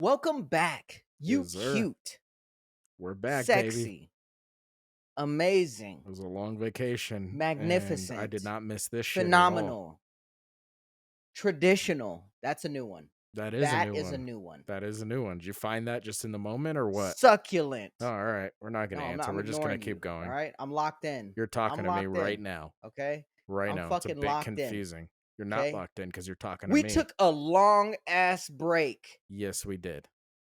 Welcome back, you Yes, sir. cute, We're back, baby. sexy, amazing, It was a long vacation, and I magnificent, did not miss this shit at all. phenomenal, traditional. That's a new one. That is a That new is a one. new one. That is a new one. Did you find that just in the moment or what? Succulent. Oh, all right. We're not going No, to I'm not. answer. I'm We're just going ignoring to keep you. going. All right, I'm locked in. You're talking I'm to me locked right in. now. Okay, Right I'm now. It's a fucking bit locked confusing. You're in. not Okay, locked in because you're talking to we me. took a long ass break, Yes, we did.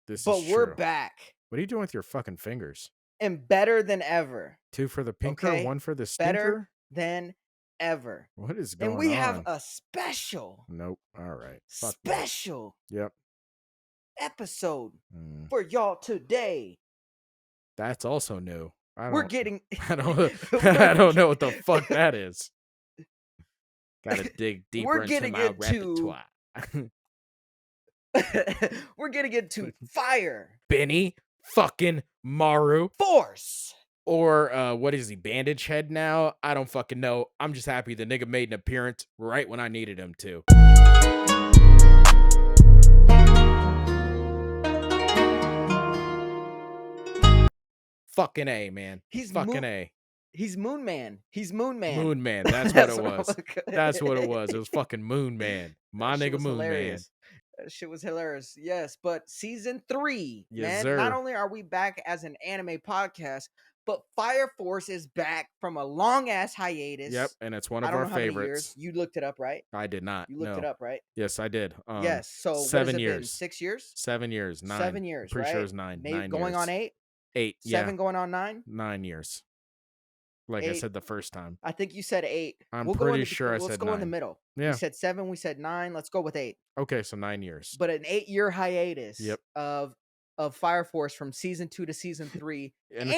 This but is we're true. back What are you doing with your fucking fingers? and better than ever. 2 for the pinker, Okay, 1 for the better stinker? than ever. What is And going we have on? a special. Nope. All right. Fuck Special Yep. episode Mm. for y'all today. That's also new. We're getting I don't know what the fuck that is. Gotta dig deeper we're into getting my into repertoire. we're getting into fire Benny fucking Maru. force. Or what is he, Bandage Head now? I don't fucking know. I'm just happy the nigga made an appearance right when I needed him to. Fucking A, man. He's fucking A. He's Moon Man. He's Moon Man. Moon Man. That's what it what was. That's what it was. It was fucking Moon Man. My That shit nigga was Moon hilarious. That shit was hilarious. Yes, but season 3, Yes, man. Not sir. only are we back as an anime podcast, but Fire Force is back from a long ass hiatus. Yep, and it's one I of don't our know how many favorites. years. You looked it up, right? I did not. You looked No. it up, right? Yes, I did. Yes. So what has 7 it years. been? 6 years? 7 years. 9. 7 years, Pretty right? sure it was 9. Maybe 9 going years. on 8? 8. 7 Yeah. going on 9? 9 years. Like 8. I said the first time. I think you said 8. I'm We'll pretty go sure I let's said go 9. in the middle. Yeah. We said 7, we said 9. Let's go with 8. Okay, so 9 years. But an 8-year hiatus Yep. of Fire Force from season 2 to season 3. and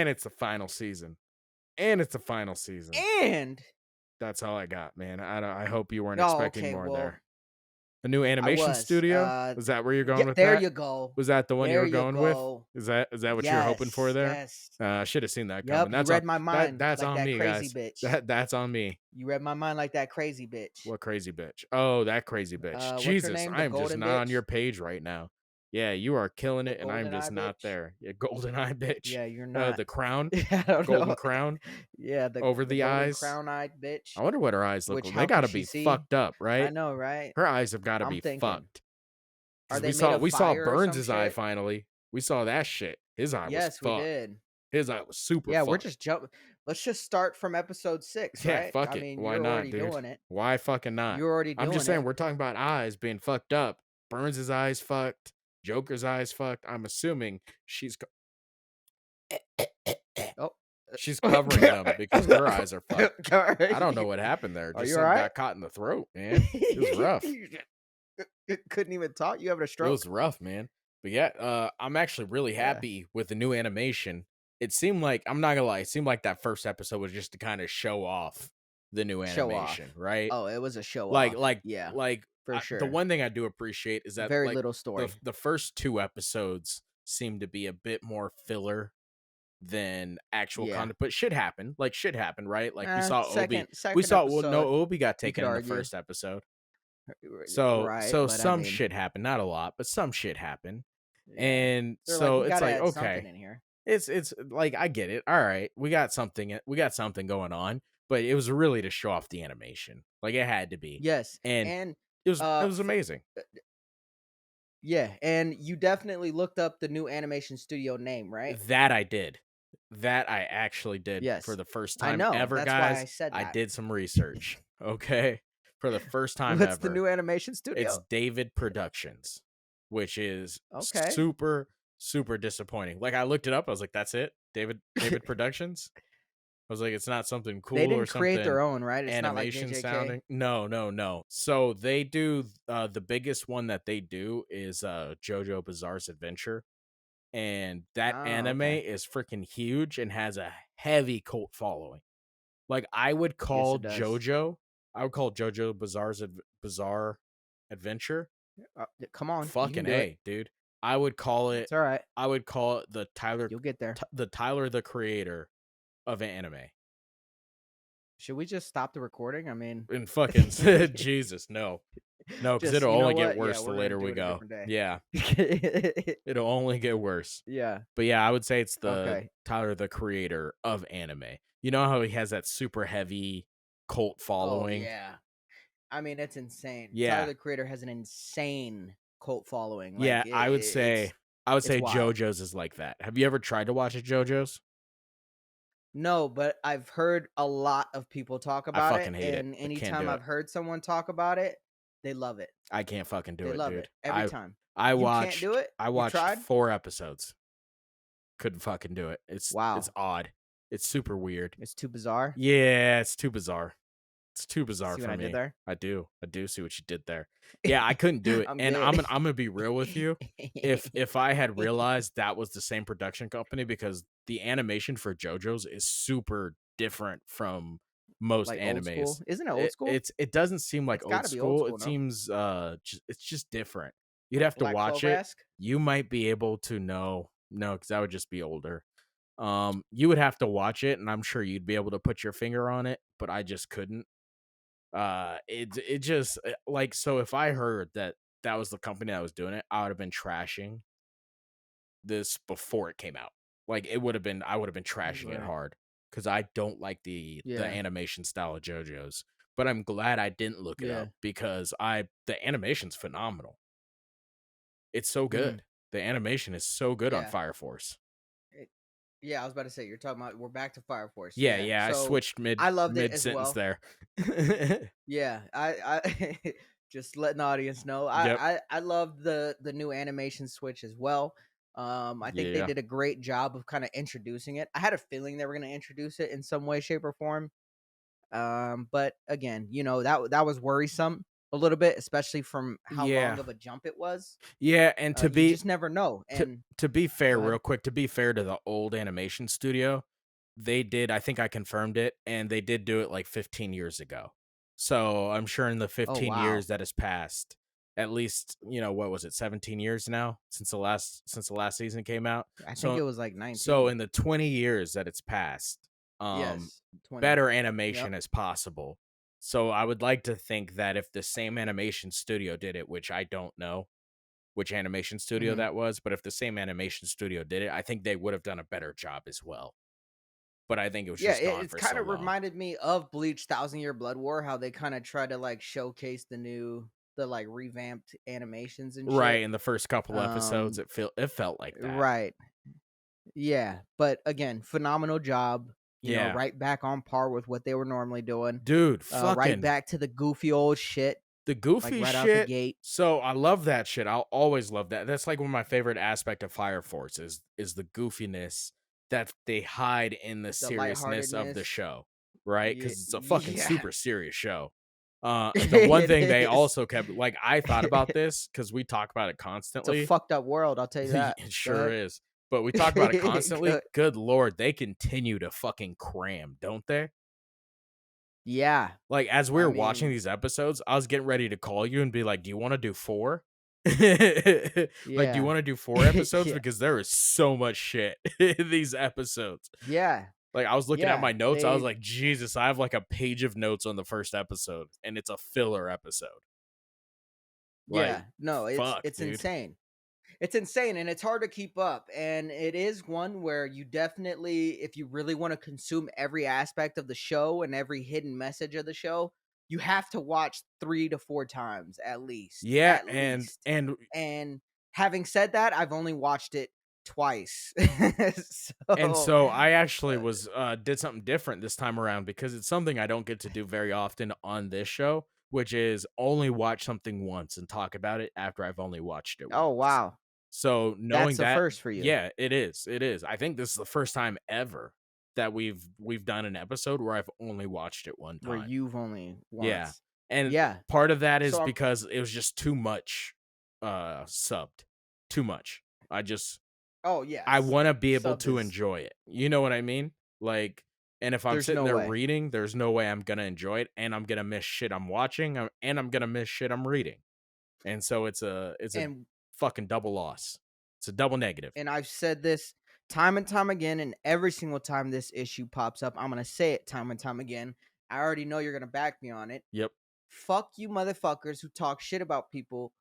it's the final season. And it's the final season. And that's all I got, man. I hope you weren't Oh, expecting okay, more well, there. The new animation was, studio? Was that where you're going yeah, with there that? you go. Was that the one you There were you going with? go. Is that what you're hoping for there? Yes. I should have seen that Yep, coming. you That's read on, my mind that's like on that me, crazy guys. bitch. That's on me. You read my mind like that crazy bitch. What crazy bitch? Oh, that crazy bitch. What's her Jesus, name? The I am just golden not on bitch? your page right now. Yeah, you are killing it, and I'm Golden just eye not bitch? there. Yeah, golden eye bitch. Yeah, you're not. The crown, I don't golden know. crown Yeah, the over the golden eyes. crown-eyed bitch. I wonder what her eyes look Which like. how They gotta can be she see? fucked up, right? I know, right? Her eyes have got to I'm be thinking, fucked. are 'Cause they we made of saw fire or some Burns' eye shit? finally. We saw that shit. His eye was Yes, we fucked. did. His eye was super Yeah, fucked. we're just let's just start from episode 6, Yeah, right? fuck I it. mean, Why you're not, already dude? doing it. Why fucking not? You're already doing I'm just saying it. we're talking about eyes being fucked up. Burns' eyes fucked. Joker's eyes fucked. I'm assuming she's Oh. she's covering them because her eyes are fucked. I don't know what happened there. Are Just you something alright? got caught in the throat, man. It was rough. Couldn't even talk. You having a It stroke? was rough, man. But yeah, I'm actually really happy with the new animation. It seemed like, I'm not gonna lie, it seemed like that first episode was just to kind of show off the new animation, right? Oh, it was a show Like, off. Yeah, for sure. The one thing I do appreciate is that very like, little story. the first 2 episodes seem to be a bit more filler than actual content, but shit happened. Like shit happened, right? Like we saw Obi. We saw Obi got taken in the first episode. So some shit happened, not a lot, but some shit happened. Yeah. And they're so like, it's like, add okay, something in here. It's like, I get it. All right, we got something going on, but it was really to show off the animation. Like it had to be. Yes, and it was amazing. Yeah, and you definitely looked up the new animation studio name, right? That I did. That I actually did. Yes. For the first time I know. ever, That's guys. why I said that. I did some research. Okay. For the first time What's ever. the new animation studio? It's David Productions, which is okay. super, super disappointing. Like I looked it up. I was like, that's it? David Productions? I was like, it's not something cool they didn't or something. Create their own, right? It's animation not like sounding. No. So they do the biggest one that they do is JoJo Bizarre's Adventure. And that anime is freaking huge and has a heavy cult following. Like I would call JoJo Bizarre's Bizarre Adventure. Come on, fucking A, dude. I would call it. It's all right. I would call it the Tyler. You'll get there. The Tyler, the creator of anime. Should we just stop the recording? I mean, and fucking Jesus, no. No, because Just, it'll you know only get what? Yeah, worse the we're gonna later do we it a go. different day. Yeah, it'll only get worse. Yeah. But yeah, I would say it's the Okay. Tyler, the creator of anime. You know how he has that super heavy cult Oh following? yeah. I mean, it's insane. Tyler Yeah. the Creator has an insane cult following. Like Yeah, I would it's say wild. JoJo's is like that. Have you ever tried to watch a JoJo's? No, but I've heard a lot of people talk I about it, fucking hate it. and I can't anytime do it. I've heard someone talk about it, they love it. I can't fucking do They it, love it dude. every time. I You can't do watched it? I You've watched tried? 4 episodes. Couldn't fucking do it. It's Wow. odd. It's super weird. It's too bizarre. Yeah, it's too bizarre. It's too bizarre See what for I did me. there? I do. I do see what you did there. Yeah, I couldn't do it. I'm And good. I'm gonna be real with you. If I had realized that was the same production company, because the animation for JoJo's is super different from most Like old school? animes. Isn't it old school? It doesn't seem like It's old gotta be old school. school, It no? seems it's just different. You'd Like have to Black watch it. Clover-esque? You might be able to know. No, because that would just be older. You would have to watch it, and I'm sure you'd be able to put your finger on it, but I just couldn't. It just like, so if I heard that that was the company that was doing it, I would have been trashing this before it came out. Like, it would have been I would have been trashing it Right. hard because I don't like the Yeah. animation style of JoJo's. But I'm glad I didn't look it Yeah. up because I the animation's phenomenal. It's so Mhm. good. The animation is so good on Yeah. Fire Force. It Yeah, I was about to say, you're talking about we're back to Fire Force, Yeah, yeah. yeah, I So, switched I loved it mid as sentence well. there. Yeah, I just letting the audience know, Yep. I love the new animation switch as well. I think they Yeah. did a great job of kinda introducing it. I had a feeling they were gonna introduce it in some way, shape, or form. But again, that was worrisome a little bit, especially from how long Yeah. of a jump it was. Yeah, and You just never know, and to be fair, go ahead. real quick, to be fair to the old animation studio, they did, I think I confirmed it, and they did do it like 15 years ago. So I'm sure in the Oh, 15 wow. years that has passed, at least, what was it, 17 years now since the last season came out. I think So it was like so 19. in the 20 years that it's passed, Yes, 20. better Yep. animation is possible. So I would like to think that if the same animation studio did it, which I don't know, which animation studio Mhm. that was, but if the same animation studio did it, I think they would have done a better job as well. But I think it was Yeah, just gone it's for kind so of long. reminded me of Bleach: Thousand Year Blood War, how they kind of try to like showcase the like revamped animations and Right, shit. in the first couple episodes, Um, it felt like that. right. Yeah, but again, phenomenal job. Yeah. Right back on par with what they were normally doing. Dude, Right fucking back to the goofy old shit, the like goofy right out the shit. gate. So I love that shit. I'll always love that. That's like one of my favorite aspect of Fire Force is the goofiness that they hide in the The seriousness of the lightheartedness. show, right? Yeah, Because it's a fucking yeah, super serious show. The one it thing they is. also kept, like, I thought about this because we talk about it It's a constantly. fucked up world, I'll tell you that. It Go sure ahead. is. But we talk about it constantly. Go- Good lord, they continue to fucking cram, don't they? yeah, Like, as we I were watching mean, these episodes, I was getting ready to call you and be like, "Do you wanna do 4?" Like, "Do you yeah, wanna do 4 episodes?" yeah, Because there is so much shit in these episodes. yeah, Like, I was looking at yeah. my notes, I was They like, "Jesus, I have, like, a page of notes on the first episode, and it's a filler episode." Yeah, Like, no, it's fuck, it's dude. insane. It's insane and it's hard to keep up. And it is one where you definitely, if you really want to consume every aspect of the show and every hidden message of the show, you have to watch 3 to 4 times at least. Yeah, At least. and And having said that, I've only watched it twice. And So so I actually uh, was did something different this time around because it's something I don't get to do very often on this show, which is only watch something once and talk about it after I've only watched it oh once. wow. So knowing That's a that, first for you yeah, it is. It is. I think this is the first time ever that we've done an episode where I've only watched it one where time. you've only Yeah. once. And Yeah. part of that is So I'm because it was just too much subbed. Too much. oh I yes. wanna be able Subbed to is enjoy it. You know what I mean? Like, and if I'm there's sitting no there way. reading, there's no way I'm gonna enjoy it, and I'm gonna miss shit I'm watching, and I'm gonna miss shit I'm reading. And so it's a And fucking double loss. It's a double negative. and I've said this time and time again, and every single time this issue pops up, I'm gonna say it time and time again. I already know you're gonna back me on it. Yep. fuck you motherfuckers who talk shit about people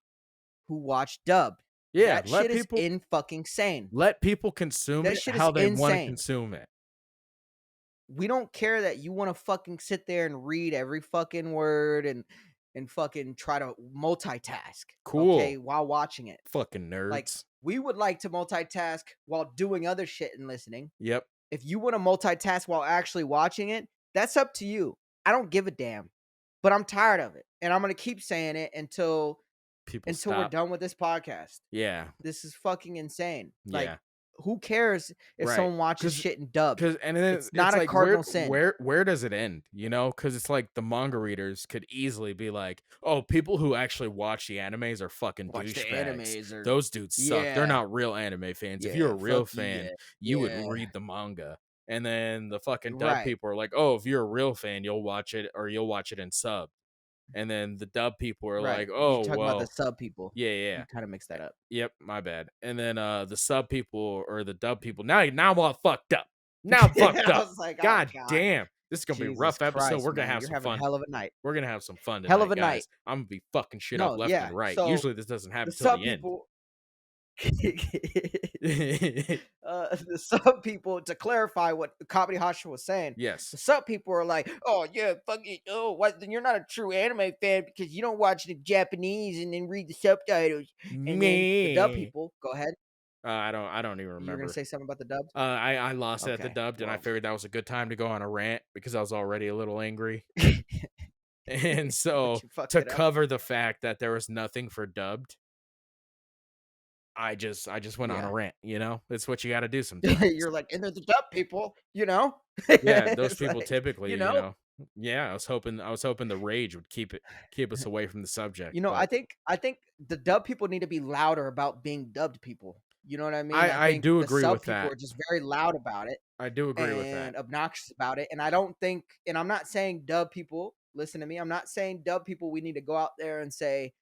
who watch dubbed. Yeah, That shit is in fucking sane. let people consume That it shit is how they wanna insane. consume it. We don't care that you want to fucking sit there and read every fucking word and fucking try to multitask, okay, Cool. while watching it. Fucking Like nerds. we would like to multitask while doing other shit and listening. Yep. If you want to multitask while actually watching it, that's up to you. I don't give a damn. But I'm tired of it. And I'm going to keep saying it People until we're stop. done with this podcast. Yeah. This is fucking insane. Like, Yeah. who cares if Right. someone watches Because. shit in dubbed? Cause and then It's not it's a like where cardinal sin. where where does it end? You know, because it's like the manga readers could easily be like, "Oh, people who actually watch the animes are fucking Watch the douchebags. animes or Those dudes suck. They're yeah, not real anime fans. If you're yeah, a fuck real you, fan, yeah, you would yeah, read the manga." And then the fucking dub right, people are like, "Oh, if you're a real fan, you'll watch it or you'll watch it in sub." And then the dub people are right. like, You're "Oh, talking about the well, sub people. yeah, yeah. You kind of mixed that up. Yep, my bad." And then the sub people or the dub people, now I'm all fucked up. Now I'm fucked I up. was like, oh God god, damn. This is gonna be a Jesus rough episode. Christ, We're gonna man, have you're some having a fun. hell of a night, We're gonna have some fun hell of tonight, a night. guys. I'm gonna be fucking shit up No, left yeah. and right. So Usually this doesn't the happen till sub the end. people, the sub people. To clarify what Comedy Hasha was saying, Yes. the sub people are like, "Oh yeah, fuck it. Oh, what? Then you're not a true anime fan because you don't watch the Japanese and then read the subtitles." And then the dub Me. people, go ahead. I don't even You were gonna remember. say something about the dubs? I lost it at the Okay, dubbed, and I well, figured that was a good time to go on a rant because I was already a little angry. And but so you fucked to it up. cover the fact that there was nothing for dubbed, I just went on a Yeah. rant, you know? It's what you gotta do sometimes. You're like, and they're the dub people, you know? Yeah, those It's people like, typically, you know? yeah, I was hoping the rage would keep us away from the subject, You know, but I think the dub people need to be louder about being dubbed people. You know what I mean? I I think do the agree sub with people that. are just very loud about it I do agree with that. and obnoxious about it. And I don't think, and I'm not saying dub people, listen to me, I'm not saying dub people, we need to go out there and say,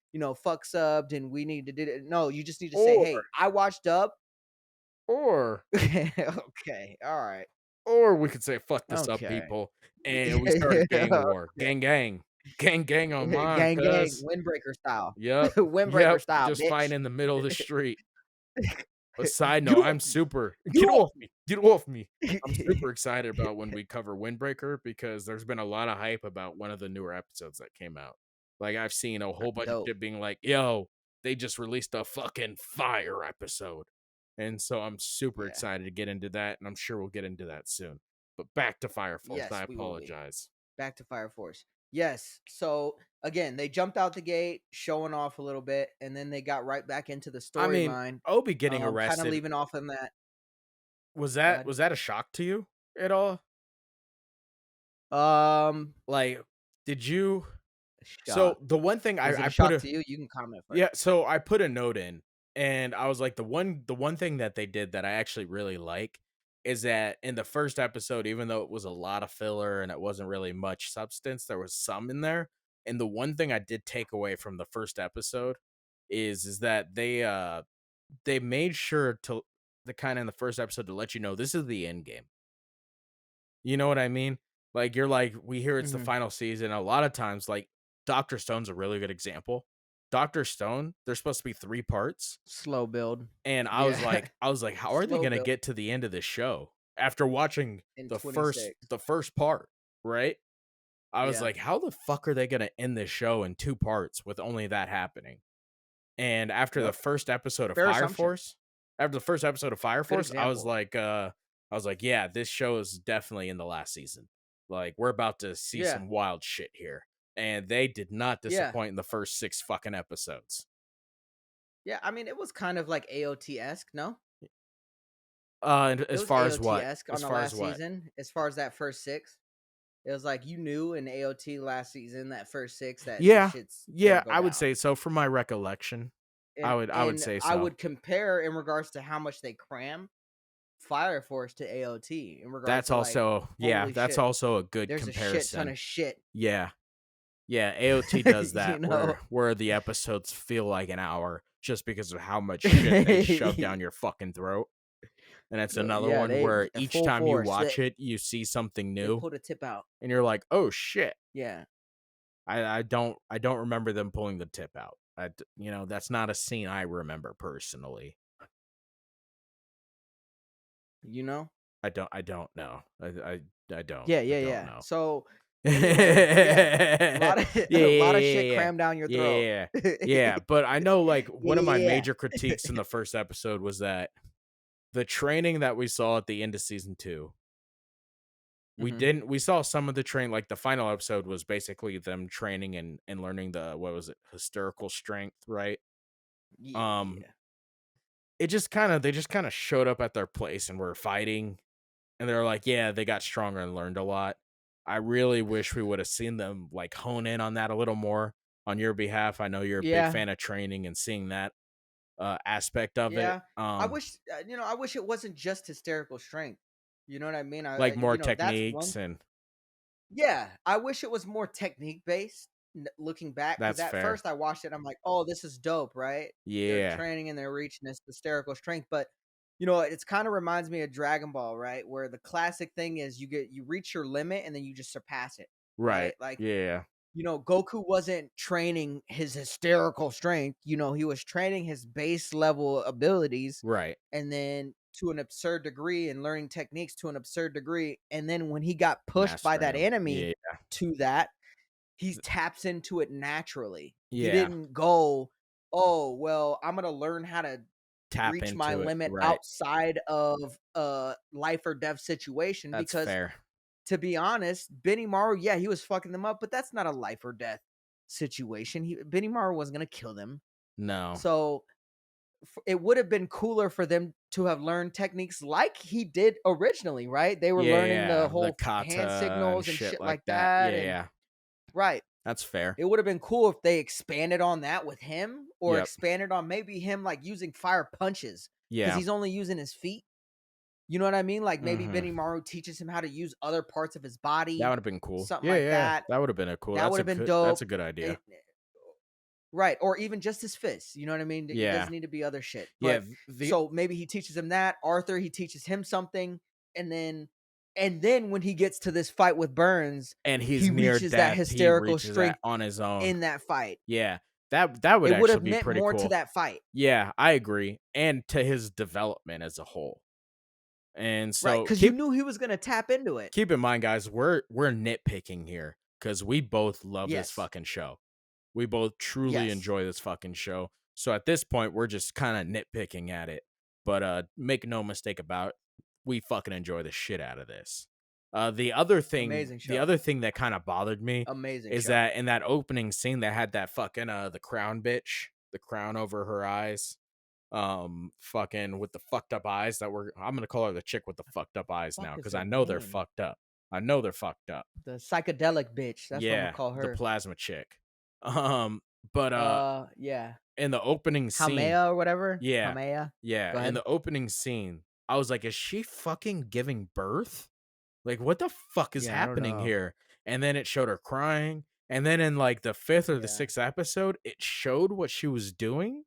fuck subbed and we need to do it. No, you just need to say, Or hey, I watch dub. or Okay. All right. or we could say fuck the sub Okay. people and we start a gang war. Okay. Gang gang. Gang gang on mine, Gang, gang, cuz. windbreaker style. Yep. Windbreaker Yep. style, Just fighting bitch. in the middle of the street. A side Get note, off I'm me. super Get get off off me. me, get off me. I'm super excited about when we cover Windbreaker because there's been a lot of hype about one of the newer episodes that came out. Like I've seen a whole That's bunch of dope. shit being like, "Yo, they just released a fucking fire episode." And so I'm super Yeah. excited to get into that, and I'm sure we'll get into that soon. But back to Fire Force. I Yes, we will be. apologize. Back to Fire Force. Yes. So again, they jumped out the gate, showing off a little bit, and then they got right back into the I mean, storyline. Obi getting Kind of arrested, leaving off on that. was Go that ahead. was that a shock to you at all? Um, Like, did you so shock. the one thing Was it I a put shock a to you? You can comment yeah, first. so I put a note in and I was like the one thing that they did that I actually really like is that in the first episode, even though it was a lot of filler and it wasn't really much substance, there was some in there. And the one thing I did take away from the first episode is that they made sure to the kind of in the first episode to let you know this is the end game. You know what I mean? Like, you're like, we hear it's the Hmm. final season. A lot of times, like, Doctor Stone's a really good example. Doctor Stone, there's supposed to be 3 parts, Slow build. and Yeah. I was like, "How are they Slow gonna build get to the end of this show?" After watching in the 26. first part, right? I was Yeah. like, "How the fuck are they gonna end this show in 2 parts with only that happening?" And Yep. Fair assumption. After the first episode of Fire Good Force, example. I was like, yeah, this show is definitely in the last season. Like, we're about to see Yeah. some wild shit here. And they did not Yeah. disappoint in the first 6 fucking episodes. Yeah. I mean, it was kind of like AOT esque, no? And It as was far as AOT what? esque on As the far as last what? season, as far as that first six. It was like you knew in AOT last season, that first six, that this Yeah. shit's gonna Yeah, go I would down. say so from my recollection. And I would and say I so. would compare in regards to how much they cram Fire Force to AOT in regards That's to like, also yeah, holy that's shit, also a good there's a shit ton comparison. of shit. Yeah. Yeah, AOT does You that know? where the episodes feel like an hour just because of how much shit they shove down your fucking throat. And it's another Yeah, one they where each full time you force. watch it, you see something They new pulled a tip out. and you're like, "Oh shit." Yeah. I don't remember them pulling the tip out. That's not a scene I remember personally. You know? I don't know. Yeah, I yeah, don't yeah. know. So, yeah, a Yeah, lot of yeah, a lot of yeah, shit yeah. crammed down your throat. Yeah, yeah, but I know, like, one of my Yeah. major critiques in the first episode was that the training that we saw at the end of season 2, Mhm. we saw some of the train like, the final episode was basically them training and learning the what was it? Hysterical strength, right? Yeah, Um, yeah. they just kinda showed up at their place and were fighting, and they're like, "Yeah, they got stronger and learned a lot." I really wish we would have seen them, like, hone in on that a little more on your behalf. I know you're a big Yeah, fan of training and seeing that, aspect of it, yeah. I wish it wasn't just hysterical strength. You know what I mean? like, more That's one. techniques, and Yeah, I wish it was more technique based. Looking back, because that's at fair. first I watched it, I'm like, "Oh, this is dope, right?" They're Yeah. training and they're reaching this hysterical strength, but it's kind of reminds me of Dragon Ball, right? Where the classic thing is you reach your limit and then you just surpass it, right? Right. Like, Yeah. Goku wasn't training his hysterical strength. He was training his base level abilities, Right. and then to an absurd degree, and learning techniques to an absurd degree. And then when he got pushed by Mastering that them. enemy Yeah. to that, he taps into it naturally. He Yeah. didn't go, "Oh, well, I'm gonna learn how to Tap reach my into it. limit Right. outside of a life or death situation," That's because fair. to be honest, Benimaru, yeah, he was fucking them up, but that's not a life or death situation. Benimaru wasn't gonna kill them. No. So it would have been cooler for them to have learned techniques like he did originally, right? They were Yeah, learning the yeah, the whole hand kata and signals and shit shit like like that. that. Yeah, And yeah. right, That's fair. it would have been cool if they expanded on that with him, or Yep. expanded on maybe him like using fire punches because Yeah. he's only using his feet. You know what I mean? Like maybe Mhm. Benimaru teaches him how to use other parts of his That body, would've been cool. something Yeah, like yeah. that. That would've been a cool That would have been that's dope. a good idea. Right, or even just his fists, you know what I mean? It Yeah. doesn't need to be other shit, Yeah, but the so maybe he teaches him that, Arthur, he teaches him something, and then when he gets to this fight with Burns, and he he's near reaches that death, he hysterical reaches that strength on his own. in that fight. Yeah. That would It would actually have be meant pretty more to cool. that fight. Yeah, I agree, and to his development as a whole. And Right? so Because you knew he was gonna tap into it. keep in mind, guys, we're nitpicking here because we both love this Yes. fucking show. We both truly Yes. enjoy this fucking show. So at this point, we're just kind of nitpicking at it. But make no mistake about it, we fucking enjoy the shit out of this. Amazing The show. other thing that kind of bothered me Amazing is show. that in that opening scene that had that fucking the crown bitch, the crown over her eyes, fucking with the fucked up eyes that were I'm gonna call her the chick with the fucked up eyes now Fuck is because her I know they're name? fucked up. I know they're fucked up. The psychedelic bitch, that's what Imma Yeah, call the her. plasma chick. But Yeah. in the opening scene, Haumea or whatever? yeah, Haumea? yeah, Go in ahead. the opening scene, I was like, is she fucking giving birth? Like, what the fuck is Yeah, I don't happening know. here? And then it showed her crying. And then in like the fifth or the Yeah. sixth episode, it showed what she was doing,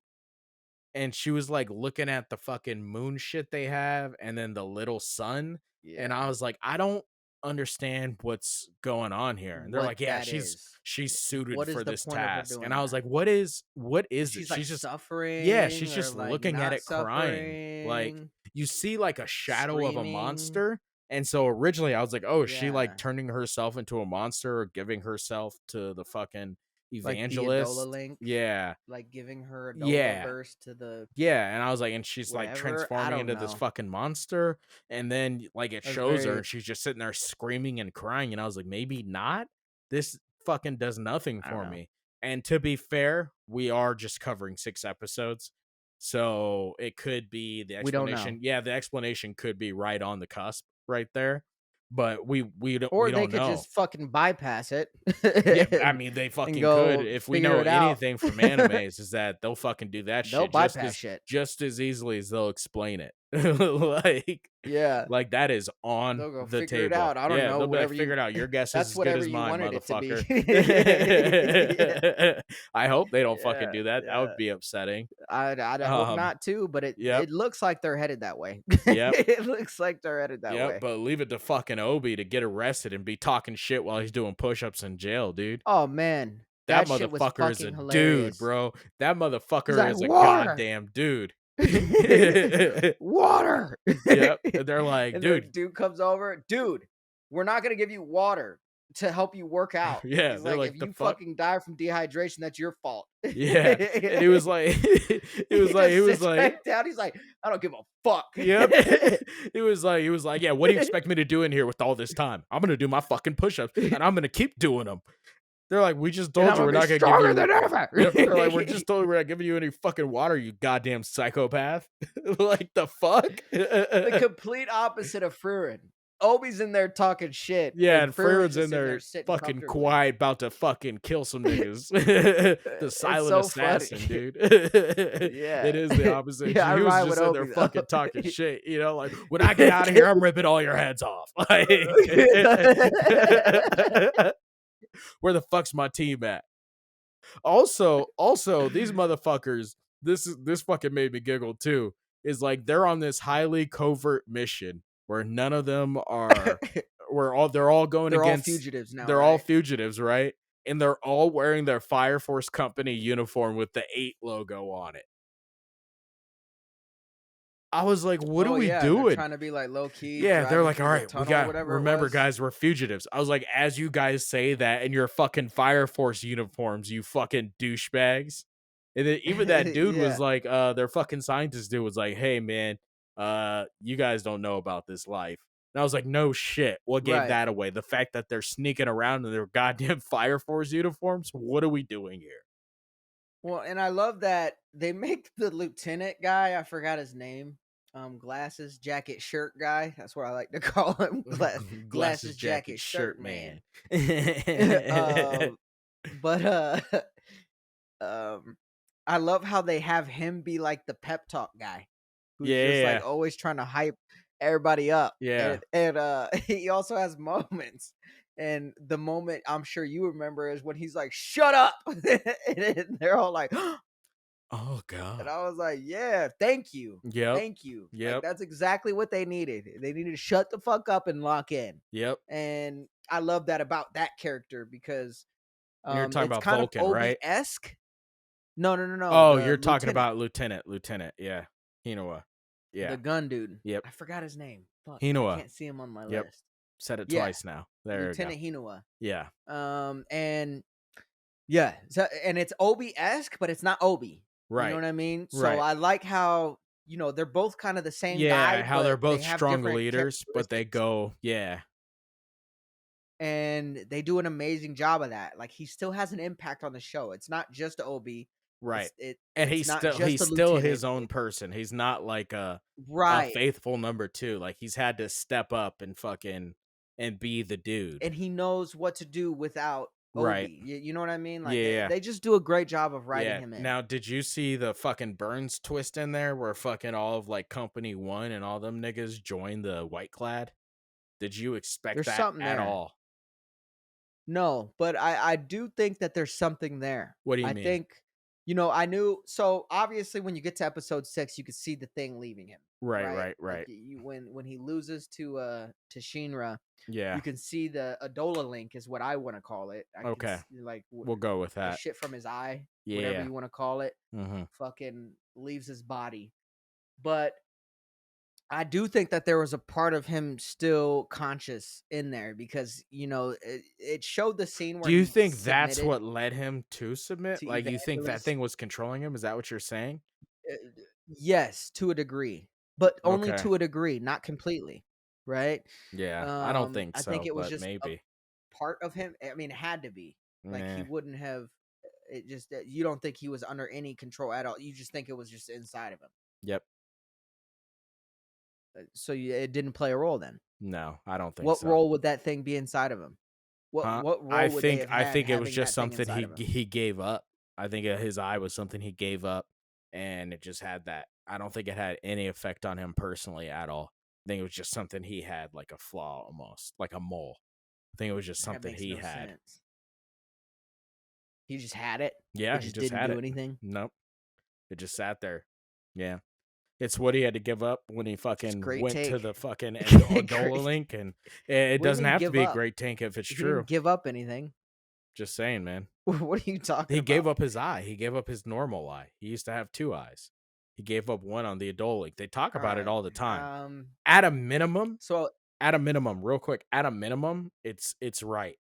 and she was like looking at the fucking moon shit they have and then the little sun, and I Yeah. was like, I don't understand what's going on here. And they're What like, yeah, that is. she's suited What is for the this point of her task. And doing I was that? like, what is it? She's, like, She's just yeah, suffering she's or, just like, looking at not it crying. Like, suffering, you see like a shadow of a screaming. monster. And so originally I was like, oh, is she like Yeah. turning herself into a monster or giving herself to the fucking Like the Adola evangelist? Link, Yeah. like, giving her Adola Yeah. verse to the Yeah, and I was like and she's, like, whatever. I transforming don't into this know. fucking monster, and then, like, it That's shows her, very and she's just sitting there screaming and crying, and I was like, "Maybe not? This fucking does nothing I don't for know. me." And to be fair, we are just covering 6 episodes, so it could be We don't know. the explanation could be right on the cusp right there, but we Or they don't could know. just fucking bypass it Yeah, I and mean, they and fucking could. go If we figure know it out. anything from animes is that they'll fucking do that They'll shit bypass shit. just as easily as they'll explain it. like Yeah. like, that is on They'll go the figure it table. out. I don't Yeah, know, they'll be like, whatever "Figure you it out. Your guess is that's as good whatever as you mine, wanted it to be. motherfucker." Yeah. I hope they don't fucking Yeah, do that. That yeah. would be upsetting. I'd hope Um, not too, but it yep, it looks like they're headed that way. yep, It looks like they're headed that yep, way. but leave it to fucking Obi to get arrested and be talking shit while he's doing push-ups in jail, dude. Oh, man. That That shit was motherfucker is a fucking dude, hilarious. bro. That He's motherfucker like, is a "Water! goddamn dude. Water!" Yep, and they're like, And the "Dude." dude comes over, "Dude, we're not gonna give you water to help you work out." Yeah, He's they're like, "If like, "The you fuck?" fucking die from dehydration, that's your fault." Yeah, and he was like He he just was sits like, back down, he's like, "I don't give a fuck." "Yep." He was like, "Yeah, what do you expect me to do in here with all this time? I'm gonna do my fucking push-ups, and I'm gonna keep doing them." They're like, "We just And told I'm you gonna we're be not gonna give stronger you." than ever. Yep, they're like, "We're just told you we're not giving you any fucking water, you goddamn psychopath." Like, the fuck? The complete opposite of Fruin. Obi's in there talking shit, Yeah, and and Fruin's Freeland's in just in there there sitting fucking comfortably. quiet, about to fucking kill some niggas. The It's silent so funny. assassin, dude. Yeah. It is the opposite. Yeah, I He was ride with just in there Obi, though. fucking talking shit, you know, like, "When I get out of here, I'm ripping all your heads off." Like, "Where the fuck's my team at?" Also, these motherfuckers, this fucking made me giggle too, is like they're on this highly covert mission where none of them are they're all going They're all against fugitives now, they're all right? fugitives, right? And they're all wearing their Fire Force Company uniform with the 8 logo on it. I was like, "What are Oh, we yeah, and they're doing?" trying to be, like, low key Yeah, they're driving like, "All through the right, we tunnel or got whatever it remember, was. guys, we're fugitives." I was like, "As you guys say that in your fucking Fire Force uniforms, you fucking douchebags." And then even that dude was Yeah, like, their fucking scientist dude was like, "Hey, man, you guys don't know about this life." And I was like, "No shit. What gave right. that away? The fact that they're sneaking around in their goddamn Fire Force uniforms? What are we doing here?" Well, and I love that they make the lieutenant guy, I forgot his name, glasses, jacket, shirt guy. That's what I like to call him. Glasses, Glasses, jacket, jacket, shirt shirt man. man. um, but um, I love how they have him be like the pep talk guy, who's just like Yeah, always trying to hype everybody up, yeah. and he also has moments. And the moment I'm sure you remember is when he's like, "Shut up!" and they're all like, Oh and god. I was like, "Yeah, thank you, Yep. thank you." Like Yep. that's exactly what they needed. They needed to shut the fuck up and lock in. Yep. And I love that about that character because And you're talking it's about kind of Vulcan, Obi right? esque. No, no, no, no. Oh, The you're talking lieutenant, about Lieutenant, yeah. Hinoa. the Yeah. gun dude. Yep. I forgot his name. Fuck, I Hinoa. can't see him on my Yep. list. Said it Yeah, twice now. There we go. Lieutenant Hinua. Yeah. And yeah, so, and it's Obi esque, but it's not Obi. You know Right. what I mean? So Right. I like how they're both kind of the same guy, Yeah, how they're but they both have strong different leaders, but they characteristics, go yeah. and they do an amazing job of that. Like he still has an impact on the show. It's not just Obi. Right. And It's not just he's the still lieutenant. his own person. He's not like a Right. faithful number 2. Like he's had to step up and fucking and be the dude. And he knows what to do without Right. Obi. You know what I mean? Like Yeah. they just do a great job of writing Yeah. him in. Now, did you see the fucking Burns twist in there where fucking all of like Company One and all them niggas joined the White Clad? Did you expect There's that something at there. all? No, but I do think that there's something there. What do you I mean? think, I knew. So obviously, when you get to episode 6, you could see the thing leaving him, Right, right? right, Like right. you when he loses to Shinra, Yeah. you can see the Adola link is what I want to call it. I can Okay. see, like We'll go with the that. shit from his eye, whatever Yeah. you want to call it, Hmm. fucking leaves his body. But I do think that there was a part of him still conscious in there because it showed the scene Do where you he think that's submitted what led him to submit? to Like, you think that evangelist. thing was controlling him? Is that what you're saying? Uh, yes, to a degree, but only Okay. to a degree, not completely, right? Yeah. I don't think I think so, it was but just a maybe. part of him. I mean, it had to be. Like he Nah. wouldn't have. It just you don't think he was under any control at all. You just think it was just inside of him. Yep. So it didn't play a role then. No, I don't think What so. role would that thing be inside of him? What role would they have I had think it was having just that thing something inside of him? he gave up. I think his eye was something he gave up. and it just had that. I don't think it had any effect on him personally at all. I think it was just something he had, like a flaw almost, like a mole. I think it was just That something makes he no had. sense. He just had it. Yeah, It he just just didn't had do it. anything. Nope. It just sat there. Yeah. It's what he had to give up when he It's a fucking great went to take. the fucking Adola Great. link, and it What do you doesn't mean have to give be a up? great tank if it's He didn't true. give up anything. Just saying, man. What are you talking He gave about? up his eye. He gave up his normal eye. He used to have 2 eyes. He gave up one on the Adola link. They talk All about it right. all the time. Um. At a minimum, So real quick, at a minimum, it's right.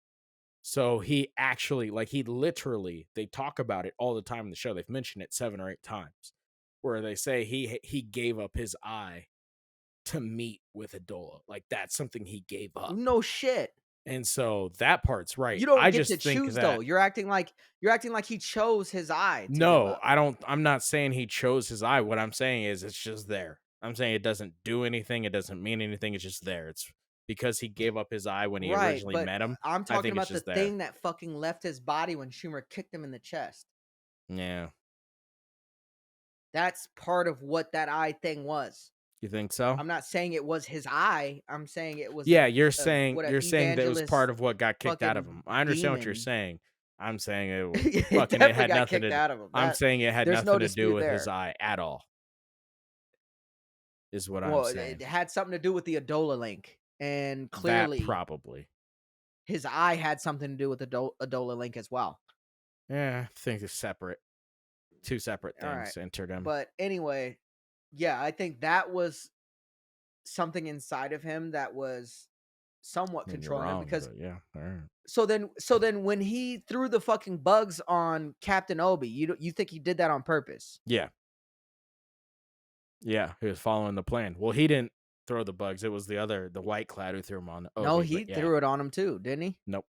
So he actually, like, he literally, they talk about it all the time in the show. They've mentioned it 7 or 8 times, where they say he gave up his eye to meet with Adola. Like, that's something he gave up. no shit. And so that part's right. You don't I get to just think choose though. that You're acting like he chose his eye to give no, up. I'm not saying he chose his eye. What I'm saying is it's just there. I'm saying it doesn't do anything. It doesn't mean anything. It's just there. It's because he gave up his eye when he Right, originally but met him. I'm I talking think it's about the just there. thing that fucking left his body when Schumer kicked him in the chest. Yeah. That's part of what that eye thing was. You think so? I'm not saying it was his eye. I'm saying it was Yeah, what a you're saying that was part evangelist of what got kicked out of fucking him. I understand what you're demon. saying. I'm saying It it definitely had got nothing kicked to out of him. I'm saying it had There's no nothing to do dispute with his there. eye at all, is what I'm Well, it saying. had something to do with the Adola link, and That clearly probably. his eye had something to do with the Adola link as well. Yeah, I think it's separate. 2 separate All right, things entered him. but anyway, yeah, I think that was something inside of him that was somewhat I mean, you're controlling him wrong, because but yeah, all right. so then when he threw the fucking bugs on Captain Obi, you think he did that on purpose? Yeah, yeah, he was following the plan. Well, he didn't throw the bugs. It was the white cloud who threw him on No, Obi, but he yeah. threw it on him too, didn't he? Nope.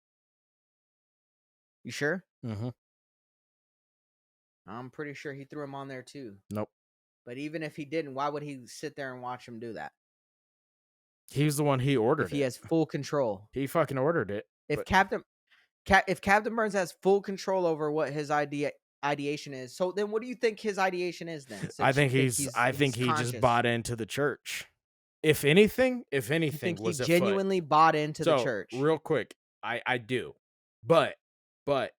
You sure? Mhm. I'm pretty sure he threw him on there too. Nope. But even if he didn't, why would he sit there and watch him do that? He's the one he If ordered he it. has full control. He fucking ordered it, If but Captain Burns has full control over what his ideation is, so then what do you think his ideation is then? Since you think I think he's he just conscious, bought into the church. If you anything think he was afoot. genuinely bought into the So, church? real quick, I do. But but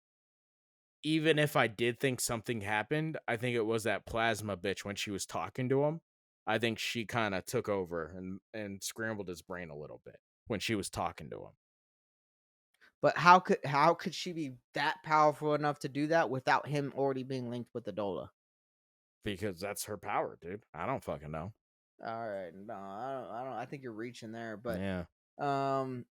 even if I did think something happened, I think it was that plasma bitch when she was talking to him. I think she kind of took over and scrambled his brain a little bit when she was talking to him, But how could she be that powerful enough to do that without him already being linked with the Dola? because that's her power, dude. I don't fucking know. All right, no, I don't. I think you're reaching there, but Yeah. um,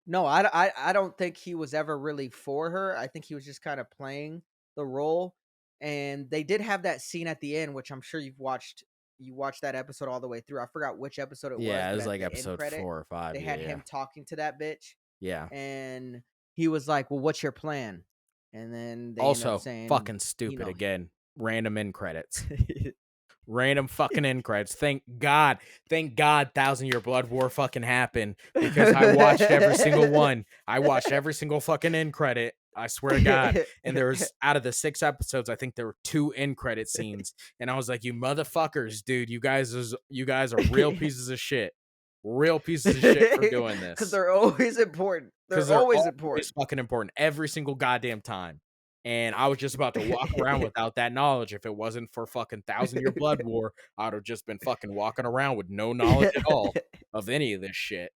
no, I don't think he was ever really for her. I think he was just kind of playing the role. And they did have that scene at the end, which I'm sure you've watched. You watched that episode all the way through. I forgot which episode it was, Yeah, it but was at like the end episode credit, 4 or 5. they Yeah, had yeah. him talking to that bitch, Yeah. and he was like, "Well, what's your plan?" And then they end up Also, saying, fucking "You stupid know." again. Random end credits. Random fucking end credits. Thank God 1,000 Year Blood War fucking happened because I watched every single one. I watched every single fucking end credit. I swear to God. And there was out of the 6 episodes, I think there were 2 end credit scenes. And I was like, you motherfuckers, dude, you guys are real pieces of shit. Real pieces of shit for doing Because this. they're always important. Because They're they're always always important. fucking important every single goddamn time. And I was just about to walk around without that knowledge. If it wasn't for fucking 1,000 Year Blood War, I would have just been fucking walking around with no knowledge at all of any of this shit.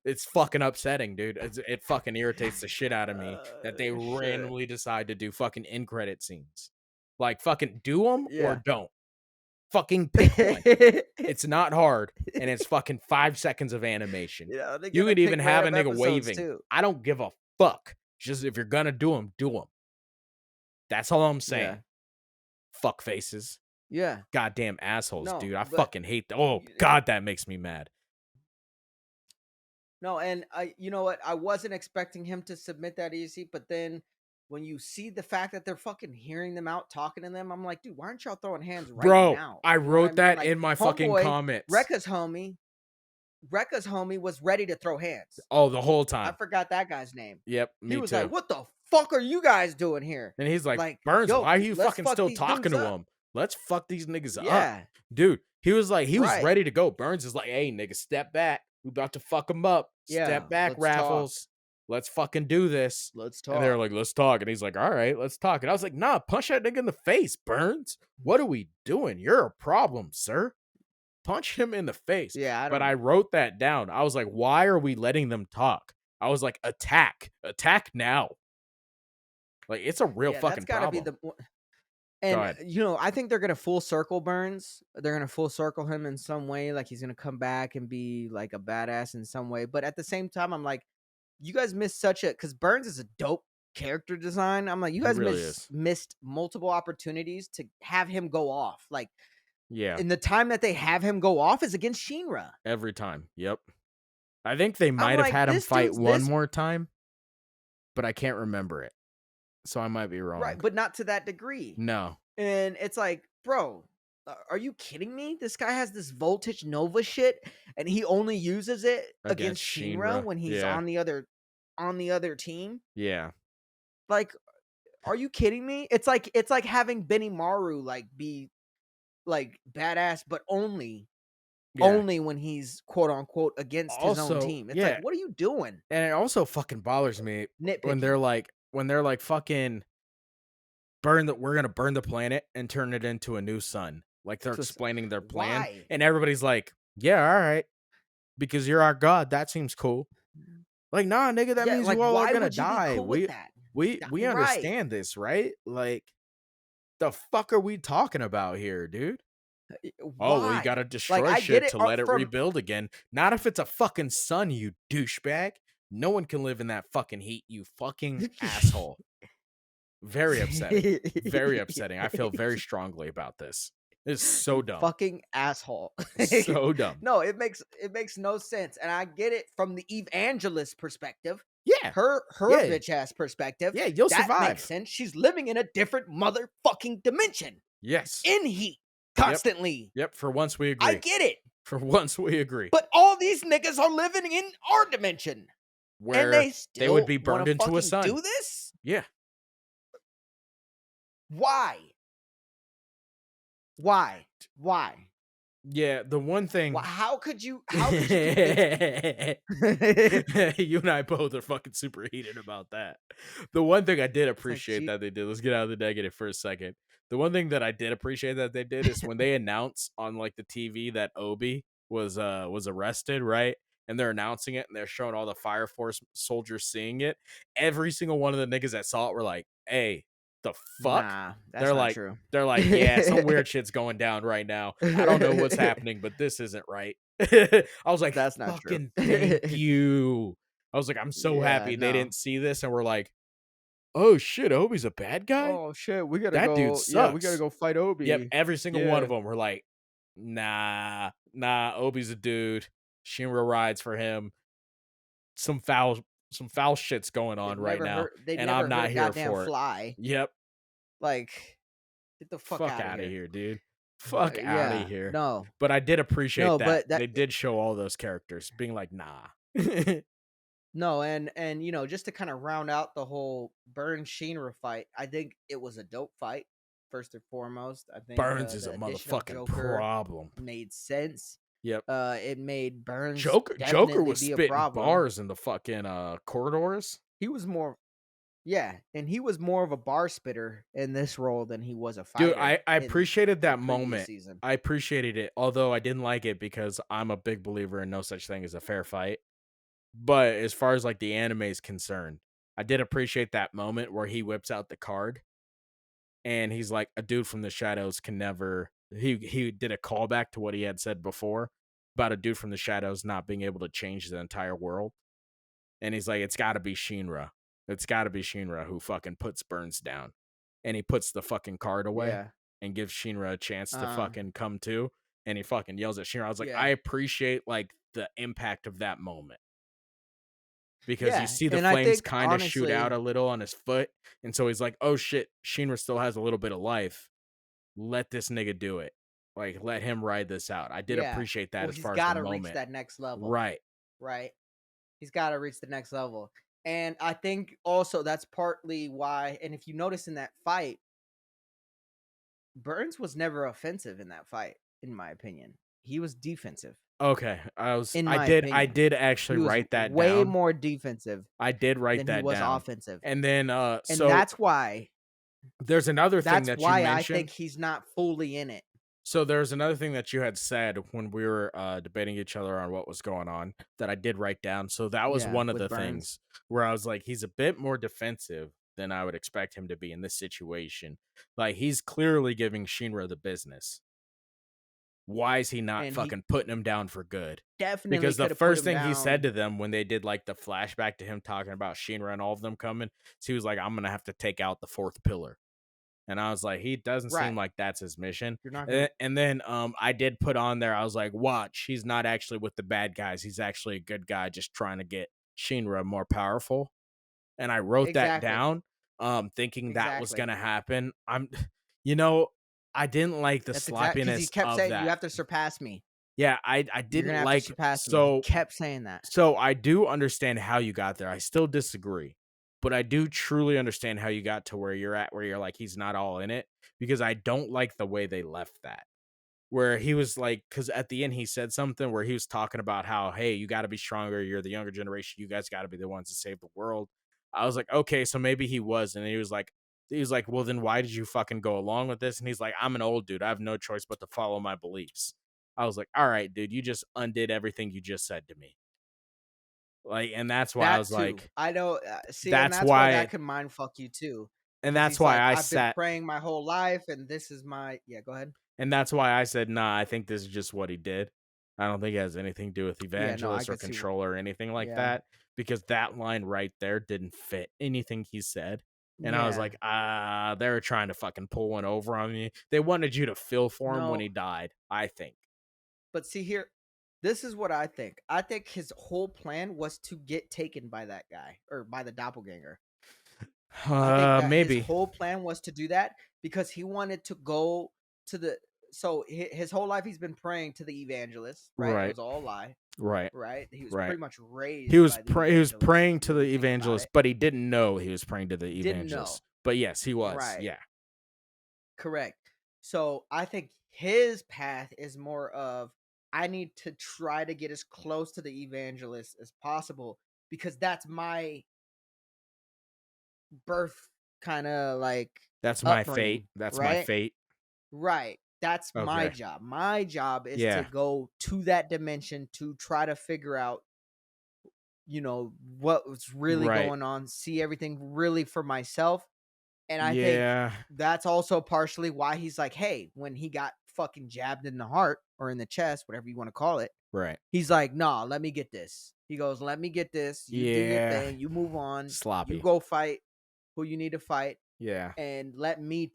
It's fucking upsetting, dude. It fucking irritates the shit out of me that they Shit. randomly decide to do fucking end credit scenes. Like, fucking do them or Yeah. don't. Fucking pick one. It's not hard, and it's fucking 5 seconds of animation. They You get to could even pick have a random nigga episodes waving. too. I don't give a fuck. Just if you're gonna do them, do them. That's all I'm Yeah. saying. Fuck faces. Yeah. Goddamn assholes, No, dude. I but fucking hate oh god, that makes me mad. no, and you know what? I wasn't expecting him to submit that easy, but then when you see the fact that they're fucking hearing them out talking to them, I'm like, dude, why aren't y'all throwing hands right Bro, now? I You know what I wrote mean? that Like, in my fucking homeboy, comments. Rekka's homie, Rekka's homie was ready to throw hands. Oh, the whole I time. forgot that guy's name. Yep, He me was like, too. "What the fuck are you guys doing here? And he's like, Like, "Burns, yo, why are you let's fucking fuck still these talking dudes to up. him? Let's fuck these niggas up." Yeah, Dude, he was like, he was right. ready to go. Burns is like, "Hey, nigga, step back. We about to fuck him up. Yeah, Step back, let's talk. Raffles. Let's fucking do this." Let's And they're talk. like, "Let's talk." And he's like, "All right, let's talk." And I was like, "Nah, punch that nigga in the face, Burns. What are we doing? You're a problem, sir. Punch him in the face." Yeah, I But don't I wrote that down. I was like, "Why are we letting them talk?" I was like, "Attack. Attack now." Like, it's a real yeah, that's fucking gotta be problem. the Go and, ahead. I think they're gonna full circle Burns. They're gonna full circle him in some way, like, he's gonna come back and be, like, a badass in some way, but at the same time, I'm like, you guys missed such a because Burns is a dope character design. I'm like, you He guys really is. missed multiple opportunities to have him go off. Like, Yeah, in the time that they have him go off is against Shinra. every time. Yep. I think they I'm might have like, had him this fight dude's one this more time, but I can't remember it. So I might be right, wrong. but not to that degree. No, And it's like, bro, are you kidding me? This guy has this voltage Nova shit, and he only uses it against against Shinra Shinra. when he's Yeah. on the other team. Yeah. Like, are you kidding me? It's like having benimaru like be like badass, but Yeah. only when he's quote unquote against his own Also, team. It's like, yeah, what are you doing? and it also fucking bothers me Nitpicking when they're like fucking burn the we're gonna burn the planet and turn it into a new sun. Like they're to us. explaining their plan, Why? and everybody's like, "Yeah, all right, because you're our god. That seems cool." Like, nah, nigga, that Yeah, means like you all are why gonna would you be die. cool with that? We Right. understand this, right? Like, the fuck are we talking about here, dude? Oh, well, you gotta Why? Like destroy I get shit it to let it from rebuild again. Not if it's a fucking sun, you douchebag. No one can live in that fucking heat, you fucking asshole. Very upsetting. Very upsetting. I feel very strongly about this. It's so you dumb. fucking asshole. So dumb. No, it makes no sense. And I get it from the evangelist perspective. Yeah. Her Yeah. bitch ass perspective. Yeah, you'll That makes survive. sense. She's living in a different motherfucking dimension. Yes. In heat Yep. constantly. Yep. For once we I agree. get it. For once we agree. But all these niggas are living in our dimension. And Where they they would still be want burned to into a fucking sun. do this? Yeah. Why? Why? Why? Yeah, the one Why? thing How could you convince me? you and I both are fucking super heated about that. The one thing I did It's like appreciate she that they did, let's get out of the negative for a second. The one thing that I did appreciate that they did is when they announce on like the TV that Obi was arrested, right? And they're announcing it and they're showing all the Fire Force soldiers seeing it. Every single one of the niggas that saw it were like, "Hey, the fuck?" Nah, that's They're not like true. they're like, "Yeah, some weird shit's going down right now. I don't know what's happening, but this isn't right." I was like, That's not true. "Fucking thank you." I was like, "I'm so Yeah, happy they no. didn't see this and we're like, oh shit, Obi's a bad guy? Oh shit, we gotta That dude go. Yeah, we gotta sucks." go fight Yep, Obi. every single one of Yeah, them were like, nah, Obi's a dude. Shinra rides for him. Some foul some foul shit's going on right now, they'd and I'm never hurt not a here goddamn for it. fly. Yep. Like, get the fuck Fuck out of out of here. here, dude. Fuck out of Yeah, here. no, But I did appreciate no, that. but that They did show all those characters being like, nah. no, and just to kind of round out the whole Burn Sheener fight, I think it was a dope fight. First and foremost, I think Burns is the a addition of motherfucking Joker problem. made sense. Yep. It made Burns Joker definitely was be a spitting problem. bars in the fucking corridors. He was more, yeah, and he was more of a bar spitter in this role than he was a Dude, fighter I in appreciated the that previous moment. season. I appreciated it, although I didn't like it because I'm a big believer in no such thing as a fair fight. But as far as like the anime is concerned, I did appreciate that moment where he whips out the card and he's like, a dude from the shadows can never. He did a callback to what he had said before about a dude from the shadows not being able to change the entire world. And he's like, it's got to be Shinra. It's got to be Shinra who fucking puts Burns down. And he puts the fucking card away Yeah. and gives Shinra a chance to Uh. fucking come to. And he fucking yells at Shinra. I was like, I Yeah. appreciate like the impact of that moment because you Yeah, see the and I flames think kind of shoot out honestly, a little on his foot. And so he's like, oh shit, Shinra still has a little bit of life. Let this nigga do it. Like, let him ride this out. I did yeah. appreciate that Well, as he's far as the got to reach moment. that next level, Right. right? He's got to reach the next level. And I think also that's partly why, and if you notice in that fight, Burns was never offensive in that fight, in my opinion. He was defensive, Okay, in I my did opinion. actually He was write that way down. more defensive I did write than he that was down. offensive. And then, And so there's another thing that's that you why I think mentioned. he's not fully in it. So there's another thing that you had said when we were debating each other on what was going on that I did write down. So that was Yeah, one of with the Burns. things where I was like, he's a bit more defensive than I would expect him to be in this situation. Like he's clearly giving Shinra the business. Why is he not And he fucking putting him down for good? definitely Because the could have put first him thing he said down. to them when they did like the flashback to him talking about Shinra and all of them coming, so he was like, I'm gonna have to take out the fourth pillar. And I was like, he doesn't seem Right. like that's his mission. You're not gonna And then I did put on there, I was like, watch, he's not actually with the bad guys. He's actually a good guy just trying to get Shinra more powerful. And I wrote that exactly. down, thinking that was Exactly. gonna happen. You know, I didn't like the That's exact because he sloppiness kept of saying, "You that. have to surpass me. Yeah, I You're didn't gonna have to like surpass me." He kept saying that. so I do understand how you got there. I still disagree, but I do truly understand how you got to where you're at, where you're like, he's not all in it, because I don't like the way they left that. Where he was like, because at the end he said something where he was talking about how, hey, you got to be stronger. You're the younger generation. You guys got to be the ones to save the world. I was like, okay, so maybe he was, and he was like, well, then why did you fucking go along with this? And he's like, I'm an old dude. I have no choice but to follow my beliefs. I was like, all right, dude, you just undid everything you just said to me. Like, and that's why I That was too. like, I know, see, and that's that's why that why, could mind fuck you too, and because that's he's why like, I "I've been sat, praying my whole life, and this is my." Yeah, go ahead. and that's why I said, nah, I think this is just what he did. I don't think it has anything to do with Yeah, no, I evangelist or could see wh control or anything like yeah. that, because that line right there didn't fit anything he said. And I was Yeah. like, they were trying to fucking pull one over on me. They wanted you to feel for him when No, he died, I think. but see here, this is what I think. I think his whole plan was to get taken by that guy, or by the doppelganger. I think that his Maybe. whole plan was to do that because he wanted to go to the his whole life he's been praying to the evangelist, right? It Right. was all a lie, Right. right? He was Right. pretty much raised by the He was evangelist if praying you to the really think about evangelist, it. but he didn't know he was praying to the Didn't know. evangelist. But yes, he was. Right. Yeah. Correct. So I think his path is more of, I need to try to get as close to the evangelist as possible because that's my birth kind of like That's my fate. upbringing, That's my right? fate. Right. That's my Okay. job. My job is to Yeah. go to that dimension to try to figure out, what's really Right. going on, see everything really for myself. And I think Yeah. that's also partially why he's like, hey, when he got fucking jabbed in the heart or in the chest, whatever you want to call it, Right. he's like, nah, let me get this. He goes, let me get this. You do your Yeah. thing. You move on. You Sloppy. go fight who you need to fight. Yeah. And let me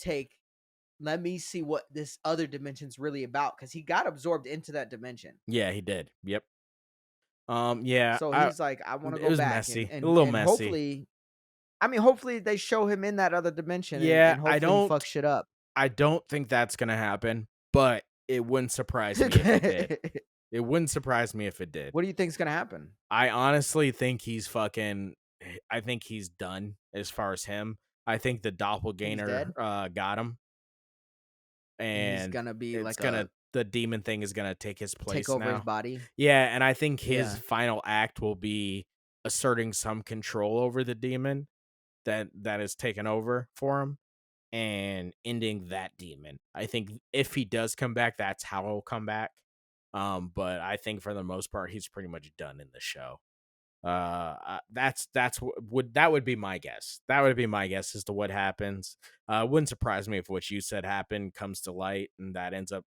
see what this other dimension's really about. Cause he got absorbed into that dimension. Yeah, he did. Yep. Yeah, So he's like, I want to it go was back messy. A little and messy. hopefully, I mean, hopefully they show him in that other dimension Yeah, and hopefully he fucks shit up. I don't think that's gonna happen, but it wouldn't surprise me if it did. It wouldn't surprise me if it did. What do you think's gonna happen? I honestly think he's fucking I think he's done as far as him. I think the Think he's doppelganger, dead? got him, And he's and gonna be it's like gonna a the demon thing is gonna take his take place over his now. body? Yeah, and I think his Yeah. final act will be asserting some control over the demon that is taken over for him and ending that demon. I think if he does come back, that's how he'll come back. But I think for the most part, he's pretty much done in the show. That would be my guess. That would be my guess as to what happens. Wouldn't surprise me if what you said happened comes to light and that ends up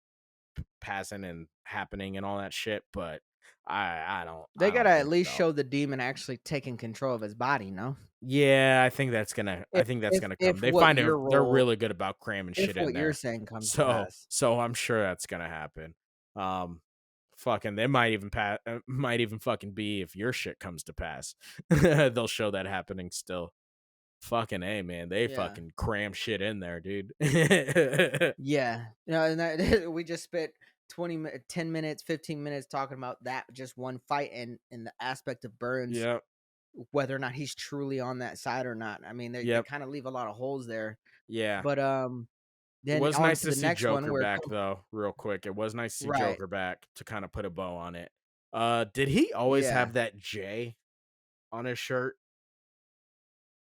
passing and happening and all that shit. But They I gotta don't at think least so. show the demon actually taking control of his body, no? Yeah, I If think that's gonna come. if what your They're role really good about cramming if shit in what you're there. saying comes to So pass. I'm sure that's gonna happen. Um Fucking they might even fucking be if your shit comes to pass. They'll show that happening still. Fucking A, man. They Yeah. fucking cram shit in there, dude. Yeah. And that we just spent 10 minutes, 15 minutes talking about that just one fight and the aspect of Burns Yep. whether or not he's truly on that side or not. I mean, they Yep. kind of leave a lot of holes there. Yeah. But It then was on nice to to the see next one Joker where back though, real quick. It was nice to see right. Joker back to kind of put a bow on it. Did he always Yeah, have that J on his shirt?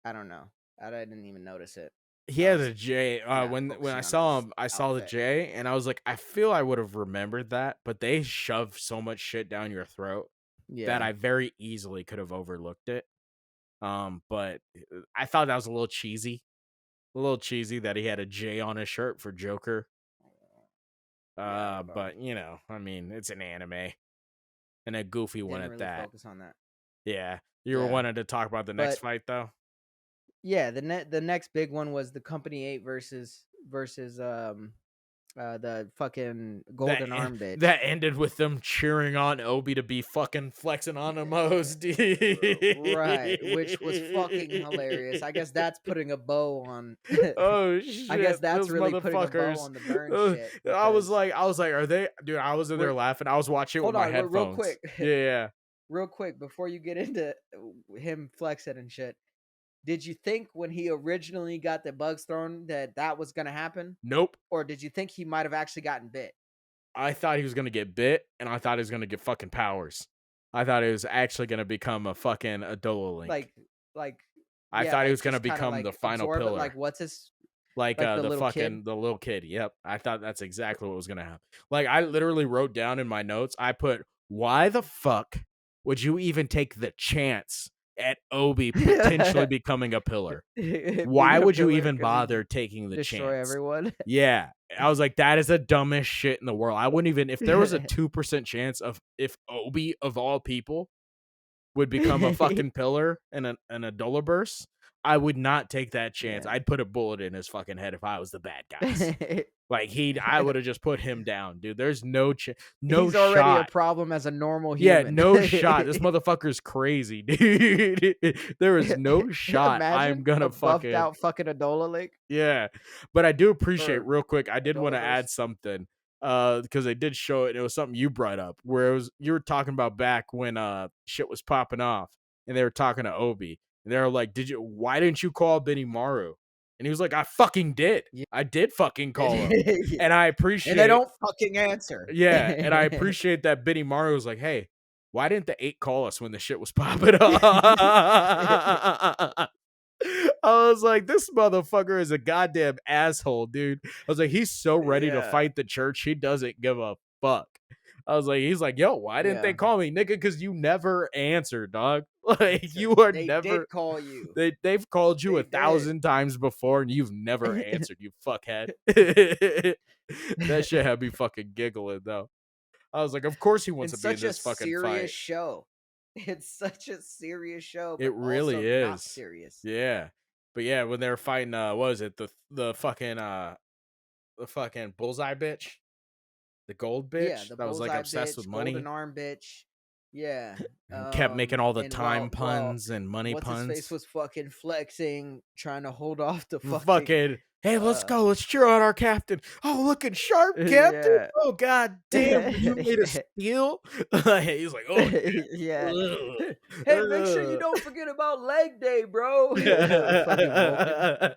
I don't know. I didn't even notice it. He I had was a J. not When I focusing on saw his him, I saw the outfit. J, and I was like, I feel I would have remembered that, but they shove so much shit down your throat that Yeah. I very easily could have overlooked it. But I thought that was a little cheesy that he had a J on his shirt for Joker. Yeah, I don't know. But I mean, it's an anime and a goofy one Didn't at really that. focus on that. Yeah, you were Yeah. wanted to talk about the next But fight though. yeah, the next big one was the Company 8 versus the fucking That golden arm bitch. that ended with them cheering on Obi to be fucking flexing on the most, dude. Right, which was fucking hilarious. I guess that's putting a bow on Oh I guess shit, that's those really putting a bow motherfuckers. on the burn Uh, shit because I was like, are they? Dude, I was in there we're laughing. I was watching it with hold my on, real headphones. quick. Yeah, yeah. Real quick before you get into him flexing and shit. Did you think when he originally got the bugs thrown that that was going to happen? Nope. Or did you think he might have actually gotten bit? I thought he was gonna get bit, and I thought he was gonna get fucking powers. I thought he was actually gonna become a fucking Adola Link. Like like I yeah, thought he like was gonna just kind of become the like final absorb it like pillar. what's his Like, like the little kid? the little kid, yep. I thought that's exactly what was gonna happen. Like, I literally wrote down in my notes, I put, "Why the fuck would you even take the chance at Obi potentially becoming a pillar? Why Being a would you pillar even cuz he bother taking the destroy chance?" everyone. Yeah. I was like, "That is the dumbest shit in the world." I wouldn't even if there was a 2% chance of if Obi, of all people, would become a fucking pillar and a Dollarburst, I would not take that chance. Yeah. I'd put a bullet in his fucking head if I was the bad guys. Like I would have just put him down, dude. There's no He's already a shot. problem as a normal Yeah, human. no shot. This motherfucker's crazy, dude. There is no shot I'm Imagine a gonna buffed fucking out fucking Adola Lake yeah, but I do appreciate or real quick, I did wanna Adolaverse. add something, because they did show it, and it was something you brought up, where it was you were talking about back when, shit was popping off, and they were talking to Obi, and they were like, why didn't you call Benimaru?" And he was like, "I fucking did. Yeah. I did fucking call him." Yeah. And I And they appreciate don't fucking answer. yeah, and I appreciate that Benimaru was like, "Hey, why didn't the 8 call us when the shit was popping off?" I was like, this motherfucker is a goddamn asshole, dude. I was like, he's so ready to Yeah. fight the church, he doesn't give a fuck. I was like, he's like, yo, why didn't they Yeah. call me, nigga? Because you never answer, dog. Like, you are They never. did call you. They've called you They did. 1,000 times before, and you've never answered. You fuckhead. That shit had me fucking giggling though. I was like, of course he wants In to be in such a this fucking serious fight. show. It's such a serious show, It but really also not is. serious. Yeah. But yeah, when they were fighting what was it? The fucking bullseye bitch? The gold Yeah, bitch the that was like bullseye obsessed with bitch, golden money arm bitch. Yeah. and kept making all the And time while puns and money what's his face puns. was fucking flexing, trying to hold off the fucking Fucking, hey, let's uh go. Let's cheer on our captain. Oh, looking sharp, captain. yeah. Oh, god damn. You made a steal. He's like, oh, Yeah. yeah. Hey, make sure you don't forget about leg day, bro. Fucking Vulcan. Uh,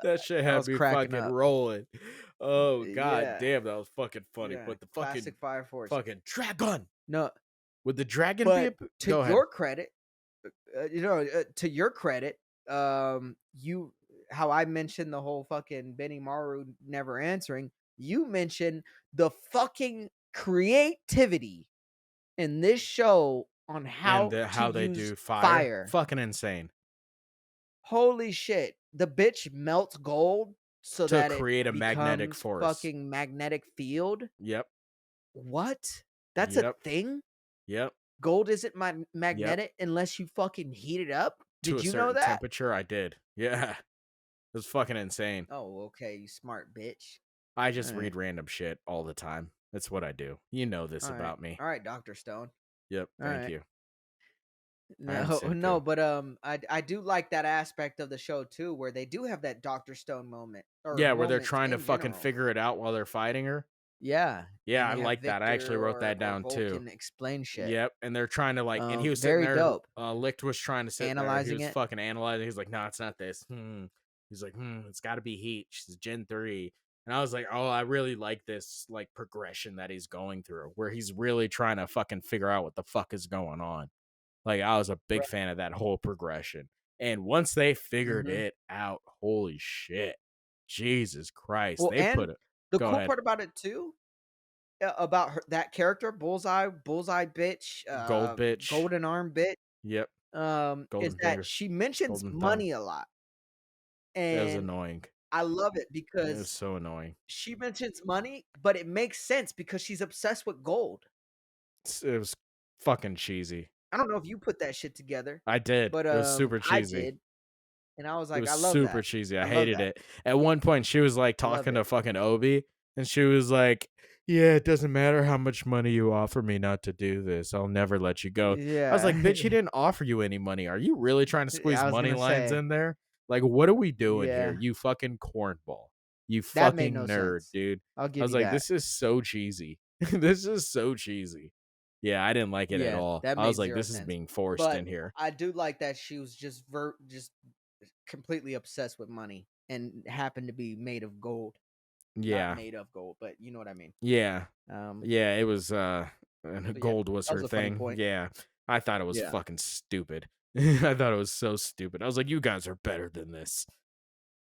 That shit I had was me cracking fucking up. rolling. Oh god Yeah. damn, that was fucking funny. Yeah. But the Classic Fire Force. fucking dragon. No, Would the dragon be but a to go ahead. your credit, to your credit, you how I mentioned the whole fucking Benny Maru never answering. You mentioned the fucking creativity in this show on And how to how they use do fire. fire. Fucking insane. Holy shit. The bitch melts gold so To that it create a magnetic becomes force. fucking magnetic field. Yep. What? That's a Yep. thing? Yep. Gold isn't Yep. magnetic unless you fucking heat it up? To Did a you know certain that? temperature, I did. Yeah. It was fucking insane. Oh, okay, you smart bitch. I All just right. read random shit all the time. That's what I do. You know this All right. about me. All right, Dr. Stone. Yep. All Thank right. you. I am No, no, Senku. but I do like that aspect of the show too, where they do have that Dr. Stone moment or Yeah, where they're moments trying to in fucking general. figure it out while they're fighting her. Yeah, Yeah, and I they have like that. I actually Victor wrote that or down too. Vulcan explain shit. Yep, and they're trying to, like and he was sitting Very there, dope. Licht was trying to sit there, he Analyzing was it. fucking analyzing, he's like, "No, it's not this, hmm." He's like, "Hmm, it's gotta be heat, she's Gen 3." And I was like, "Oh, I really like this, like, progression that he's going through, where he's really trying to fucking figure out what the fuck is going on." Like, I was a big Right. fan of that whole progression, and once they figured Mhm. it out, holy shit. Jesus Christ, Well, they and put it the Go cool ahead. part about it too, about her that character, Bullseye bitch, Gold bitch. Golden Arm bitch, Yep, is golden that fingers, she mentions golden thumb. money a lot, It was and annoying. I love it It was because so annoying. she mentions money, but it makes sense because she's obsessed with gold. It was fucking cheesy. I don't know if you put that shit together, I did. but, It was super I cheesy. did, and I was It like, was "I love super that. cheesy. I I love hated that. it. At one point, she was, like, I love talking it." to fucking Obi, and she was like, "Yeah, it doesn't matter how much money you offer me not to do this. I'll never let you go." I was Yeah. like, "Bitch, he didn't offer you any money. Are you really trying to squeeze I was money gonna lines say, in there? Like, what are we doing here? yeah, You fucking cornball. You that made fucking no nerd, sense. dude." I'll I give was you like, that. "This is so cheesy. This is so cheesy." Yeah, I didn't like it at Yeah, all. that I was made like, 0 "This is sense. being forced But in here." I do like that she was just completely obsessed with money and happened to be made of gold. Not Yeah. made of gold, but you know what I mean. Yeah. Um, Yeah, it was, and but yeah, gold was that was her a funny thing. point. Yeah. I thought it was Yeah. fucking stupid. I thought it was so stupid. I was like, "You guys are better than this.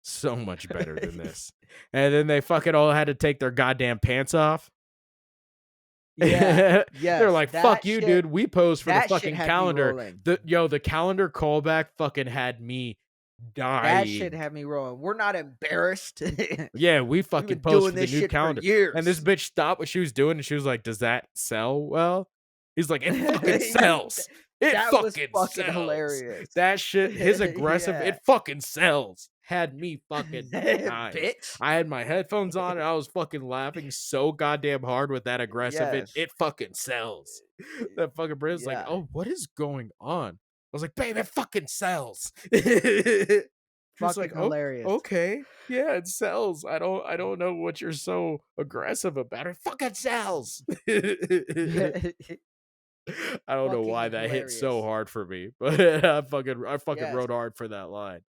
So much better than this." And then they fucking all had to take their goddamn pants off. Yeah. They're Yes, like, "Fuck you, dude. We posed for the that shit fucking had me calendar." rolling. The calendar callback fucking had me That shit dying. had me rolling. We're not embarrassed. Yeah, we We've fucking been posed doing for the this new shit for calendar. And this years. bitch stopped what she was doing and she was like, "Does that sell well?" He's like, "It fucking Th sells. It that was fucking fucking sells." hilarious. That shit, his aggressive, Yeah. "It fucking sells," had me fucking dying. Bitch. I had my headphones on and I was fucking laughing so goddamn hard with that aggressive, Yes. it fucking sells. That fucking Brit's like, Yeah. "Oh, what is going on?" I was like, "Babe, it fucking sells." He was like, Fucking "Oh, hilarious. okay. Yeah, it sells. I don't know what you're so aggressive about. It fucking sells." I don't know Fucking why that hit so hilarious. hard for me, but I fucking Yes. wrote hard for that line.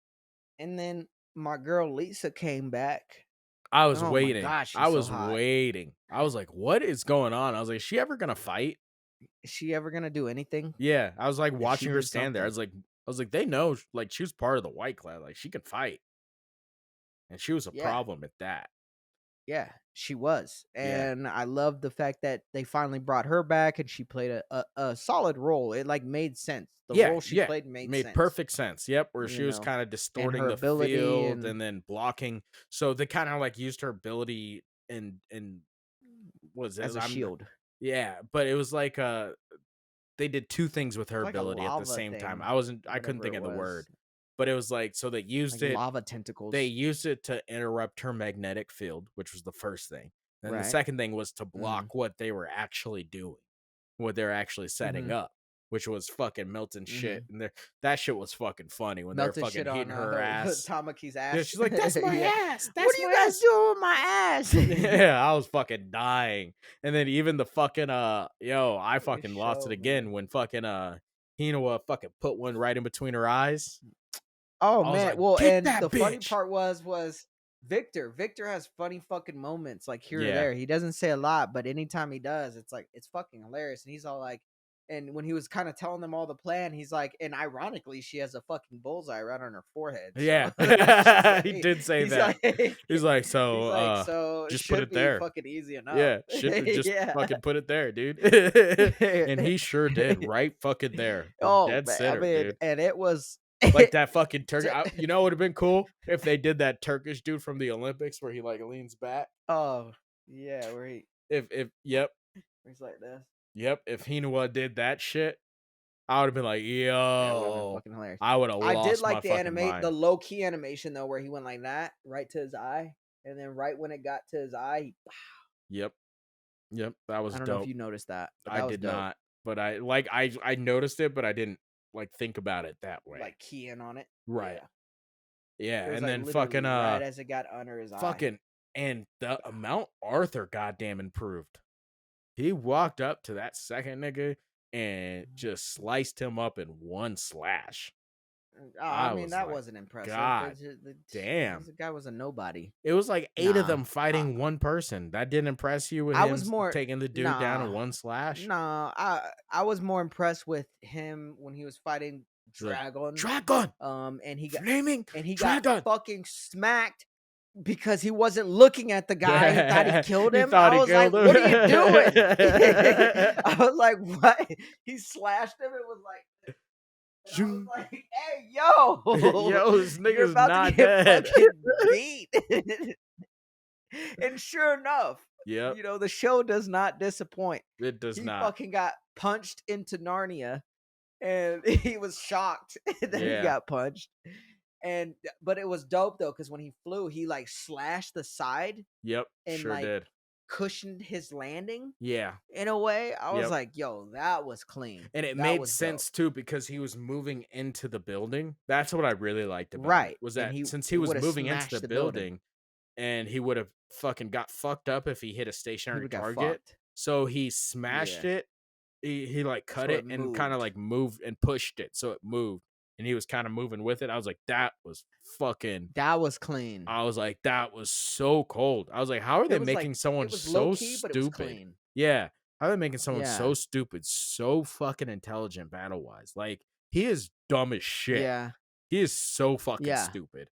And then my girl Lisa came back. I was Oh my waiting. gosh, I she's so was hot. waiting. I was like, "What is going on?" I was like, "Is she ever gonna fight?" Is she ever gonna do anything? Yeah, I was like She watching her did stand there. something. I was like, they know like she was part of the White Cloud. Like she can fight, and she was a Yeah. problem at that. Yeah, she was, Yeah. and I love the fact that they finally brought her back, and she played a solid role. It like made sense. The Yeah, role she yeah. played made Made sense, perfect sense. Yep, where you she was know, kind of and distorting her the ability field and and then blocking. So they kind of like used her ability and was it as a I'm shield, yeah, but it was like they did two things with her like a ability at the lava same time. thing, I couldn't whatever think it of the was, word. But it was like so like lava they tentacles, used it to interrupt her magnetic field, which was the first thing. Then the right? second thing was to block Mm, what they were actually doing, what they're actually setting mm-hmm, up, which was fucking melting shit. mm-hmm. And that shit was fucking funny when they're Melted fucking shit hitting on her ass. Tamaki's Yeah, ass. she's like, "That's my Yeah, ass. what That's are you my guys ass." doing with my ass? Yeah, I was fucking dying. And then even the fucking I For fucking lost it sure, again man. when fucking Hinawa fucking put one right in between her eyes. Oh, I was man, like, well, "Get and the that funny bitch." part was Victor. Victor has funny fucking moments, like, here or Yeah. there. He doesn't say a lot, but anytime he does, it's like, it's fucking hilarious, and he's all like and when he was kinda telling them all the plan, he's like and ironically, she has a fucking bullseye right on her forehead, so Yeah. she's He like did say he's that. like He's like, "So, he's like, "So, it just put should it be there." fucking easy enough." Yeah, should just Yeah. fucking put it there, dude. And he sure did, right fucking there. Oh, Dead man, I center, mean, dude. and it was Like that fucking turkey. T You know, it would have been cool if they did that Turkish dude from the Olympics where he like leans back. Oh, yeah, Yep, where he's like this. yep. If Hinawa did that shit, I would have been like, That would've been yo, fucking hilarious. I would have I did lost my like fucking the mind. low key animation though, where he went like that, right to his eye, and then right when it got to his eye, Yep, yep. That I was don't know if dope. you noticed that, but I that was did dope. not, but I noticed it, but I didn't like think about it that way. Like key in on it. Right. Yeah. Yeah, It was and like then literally right as it got under his fucking eye. And the amount Arthur goddamn improved. He walked up to that second nigga and just sliced him up in one slash. I I mean, was that like, wasn't impressive. God damn. The guy was a nobody. It was like 8 of Nah, them fighting one person. That didn't impress you with I him was more taking the dude down in nah, one slash? I was more impressed with him when he was fighting The Dragon. dragon! And Flaming he got dragon! fucking smacked because he wasn't looking at the guy and thought he killed He him. thought I he was like, killed "What are you doing?" him. I was like, "What?" He slashed him. It was like, and I was Zoom. like, "Hey, yo, Yo, this you're nigga's about to not get dead. fucking beat." And sure enough, Yep, the show does not disappoint. it does He not. fucking got punched into Narnia, and he was shocked that he Yeah. got punched. And but it was dope though, because when he flew, he like slashed the side Yep, and sure like did. cushioned his landing Yeah, in a way. I was yep. like, yo, that was clean. And it That made was dope. sense too because he was moving into the building. That's what I really liked about it, Right. was And that since he he was would have moving into smashed the the building. building and he would have fucking got fucked up if he hit a He stationary would got target. fucked. So he smashed Yeah. it. He like cut So it it and kind of moved. like moved and pushed it so it moved. And he was kind of moving with it. I was like, that was fucking That was clean. I was like, that was so cold. I was like, how are they making someone It was low so key, but it was stupid? clean. Yeah. How are they making someone Yeah. so stupid, so fucking intelligent battle wise? Like, he is dumb as shit. Yeah. He is so fucking Yeah. stupid.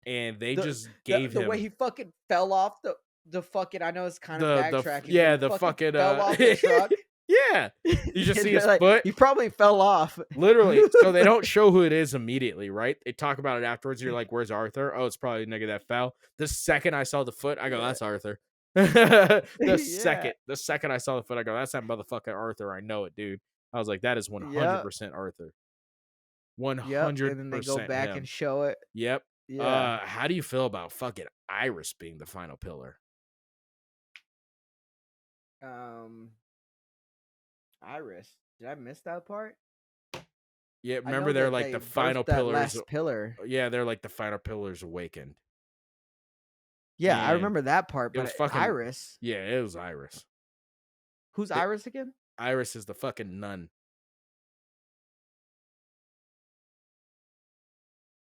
And they The just gave the way him he fucking fell off the fucking, I know it's kind of backtracking, but yeah, he the fucking fucking fell off the truck. yeah. You just see his Like, foot. he probably fell off. Literally, so they don't show who it is immediately, right? They talk about it afterwards. You're like, "Where's Arthur?" Oh, it's probably the nigga that fell. The second I saw the foot, I go, Yeah. "That's Arthur." Yeah. The second I saw the foot, I go, "That's that motherfucking Arthur." I know it, dude. I was like, "That is Yep. 100% Arthur. One Yep. hundred And then they go percent back and him." show it. Yep. Yeah. How do you feel about fucking Iris being the final pillar? Um Iris. Did I miss that part? Yeah, I remember know they're that like they the final birthed that pillars. last pillar. Yeah, they're like the final pillars awakened, Yeah, I and remember that part, it was but fucking Iris. yeah. It was Iris. Who's They, Iris again? Iris is the fucking nun.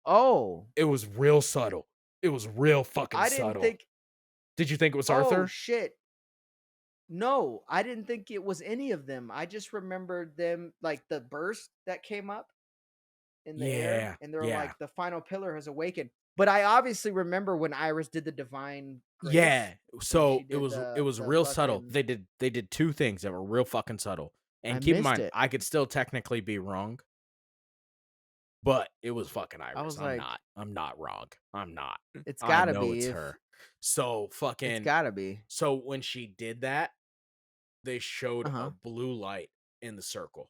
Oh. It was real subtle. It was real fucking I didn't subtle. think Did you think it was oh Arthur? shit. No, I didn't think it was any of them. I just remembered them like the burst that came up in the air, Yeah, and they're yeah, like the final pillar has awakened. But I obviously remember when Iris did the divine grace, yeah. when she So it did was it was the real subtle. fucking They did two things that were real fucking subtle. I And keep in missed mind, it. I could still technically be wrong, but it was fucking I Iris. was I'm like, not. I'm not wrong. I'm not. it's I gotta know be it's if her. So it's fucking gotta be. so when she did that, they showed a Uh-huh. blue light in the circle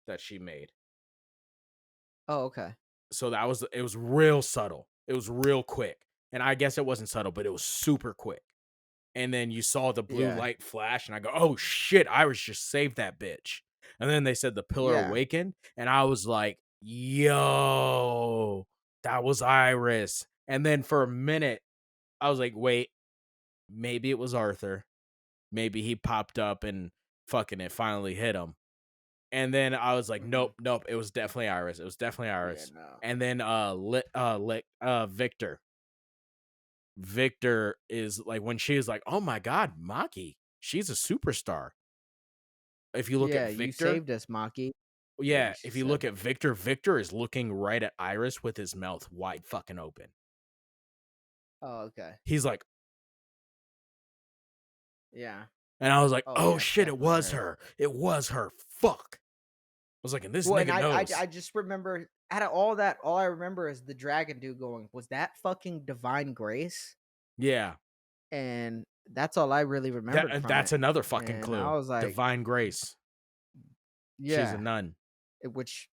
that she made. Oh, okay. So that was it was real subtle. It was real quick. And I guess it wasn't subtle, but it was super quick. And then you saw the blue Yeah. light flash, and I go, "Oh shit, Iris just saved that bitch." And then they said the pillar Yeah. awakened, and I was like, "Yo, that was Iris." And then for a minute, I was like, "Wait, maybe it was Arthur. Maybe he popped up and fucking it finally hit him." And then I was like, Hmm. "Nope, nope, it was definitely Iris. It was definitely Yeah, Iris." no. And then Victor. Victor is like when she is like, "Oh my god, Maki, she's a superstar." If you look at Yeah, you Victor, saved us, Maki. Yeah, yeah, she if you look said. at Victor, Victor is looking right at Iris with his mouth wide fucking open. Oh, okay. He's like, Yeah. and I was like, Oh "Oh yeah, it's shit, it definitely was her. her. It was her. Fuck." I was like, "And this Well, and nigga knows." I just remember out of all that, all I remember is the dragon dude going, "Was that fucking divine grace?" Yeah. And that's all I really remembered from That's it. another fucking And I clue. was like, Divine Grace. She's a yeah, nun. which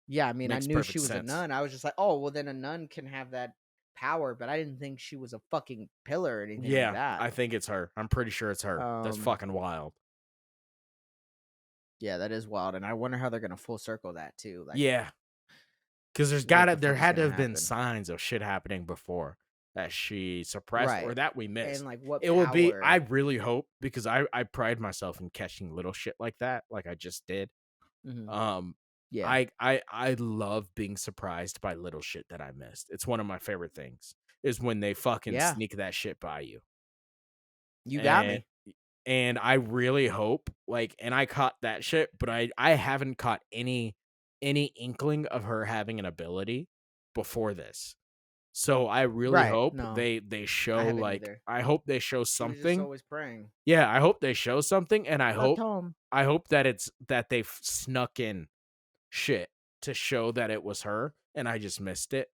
yeah, I mean, I Makes knew she perfect was a sense. nun. I was just like, "Oh, well then a nun can have that power," but I didn't think she was a fucking pillar or anything like Yeah, that. I think it's her. I'm pretty sure it's her. That's Um fucking wild. yeah, that is wild, and I wonder how they're going to full circle that too. Yeah, because What the there fuck is had to going to have been happen? signs of shit happening before. that she suppressed or Right. that we And, missed. like, what It will be I power. really hope because I pride myself in catching little shit like that, like I just did. Mhm. Um, Yeah. I love being surprised by little shit that I missed. It's one of my favorite things is when they fucking Yeah. sneak that shit by you. You got And me. I really hope and I caught that shit, but I haven't caught any inkling of her having an ability before this. So I really Right. hope No, they I show haven't either. I hope they show She was just something. always praying. Yeah, I hope they show something and The Tom. I hope that it's that they've snuck in shit to show that it was her and I just missed it.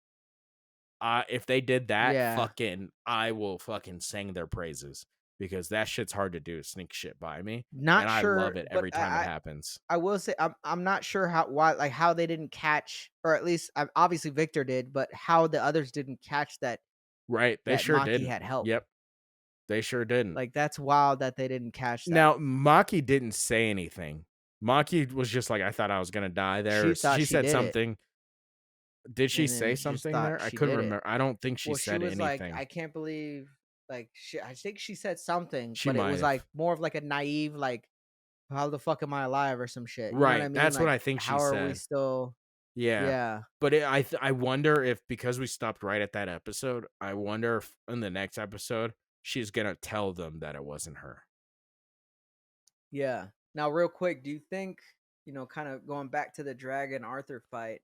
If they did that, Yeah. I will fucking sing their praises because that shit's hard to do, sneak shit by me, and Not I sure, love it but every time it happens. I will say I'm not sure how they didn't catch, or at least, obviously Victor did, but how the others didn't catch Right, they that sure Maki didn't. had help. Yep, they sure didn't. Like, that's wild that they didn't catch that. Now, Maki didn't say anything. Maki was just like, "I thought I was gonna die there." She thought She she said did it, something. Did she and say then just something thought there? I she couldn't did it. remember. I don't think she Well, she said was like, anything. "I can't believe," like, I think she said something, She but it might was, have. like, more of, like, a naive, like, "How the fuck am I alive?" or some shit, you know what I Right, mean? that's what Like, I think she "How are we said. still." Yeah, Yeah. but I wonder if because we stopped right at that episode, I wonder if in the next episode she's gonna tell them that it wasn't her. Yeah. Now, real quick, do you think, kind of going back to the Dragon Arthur fight,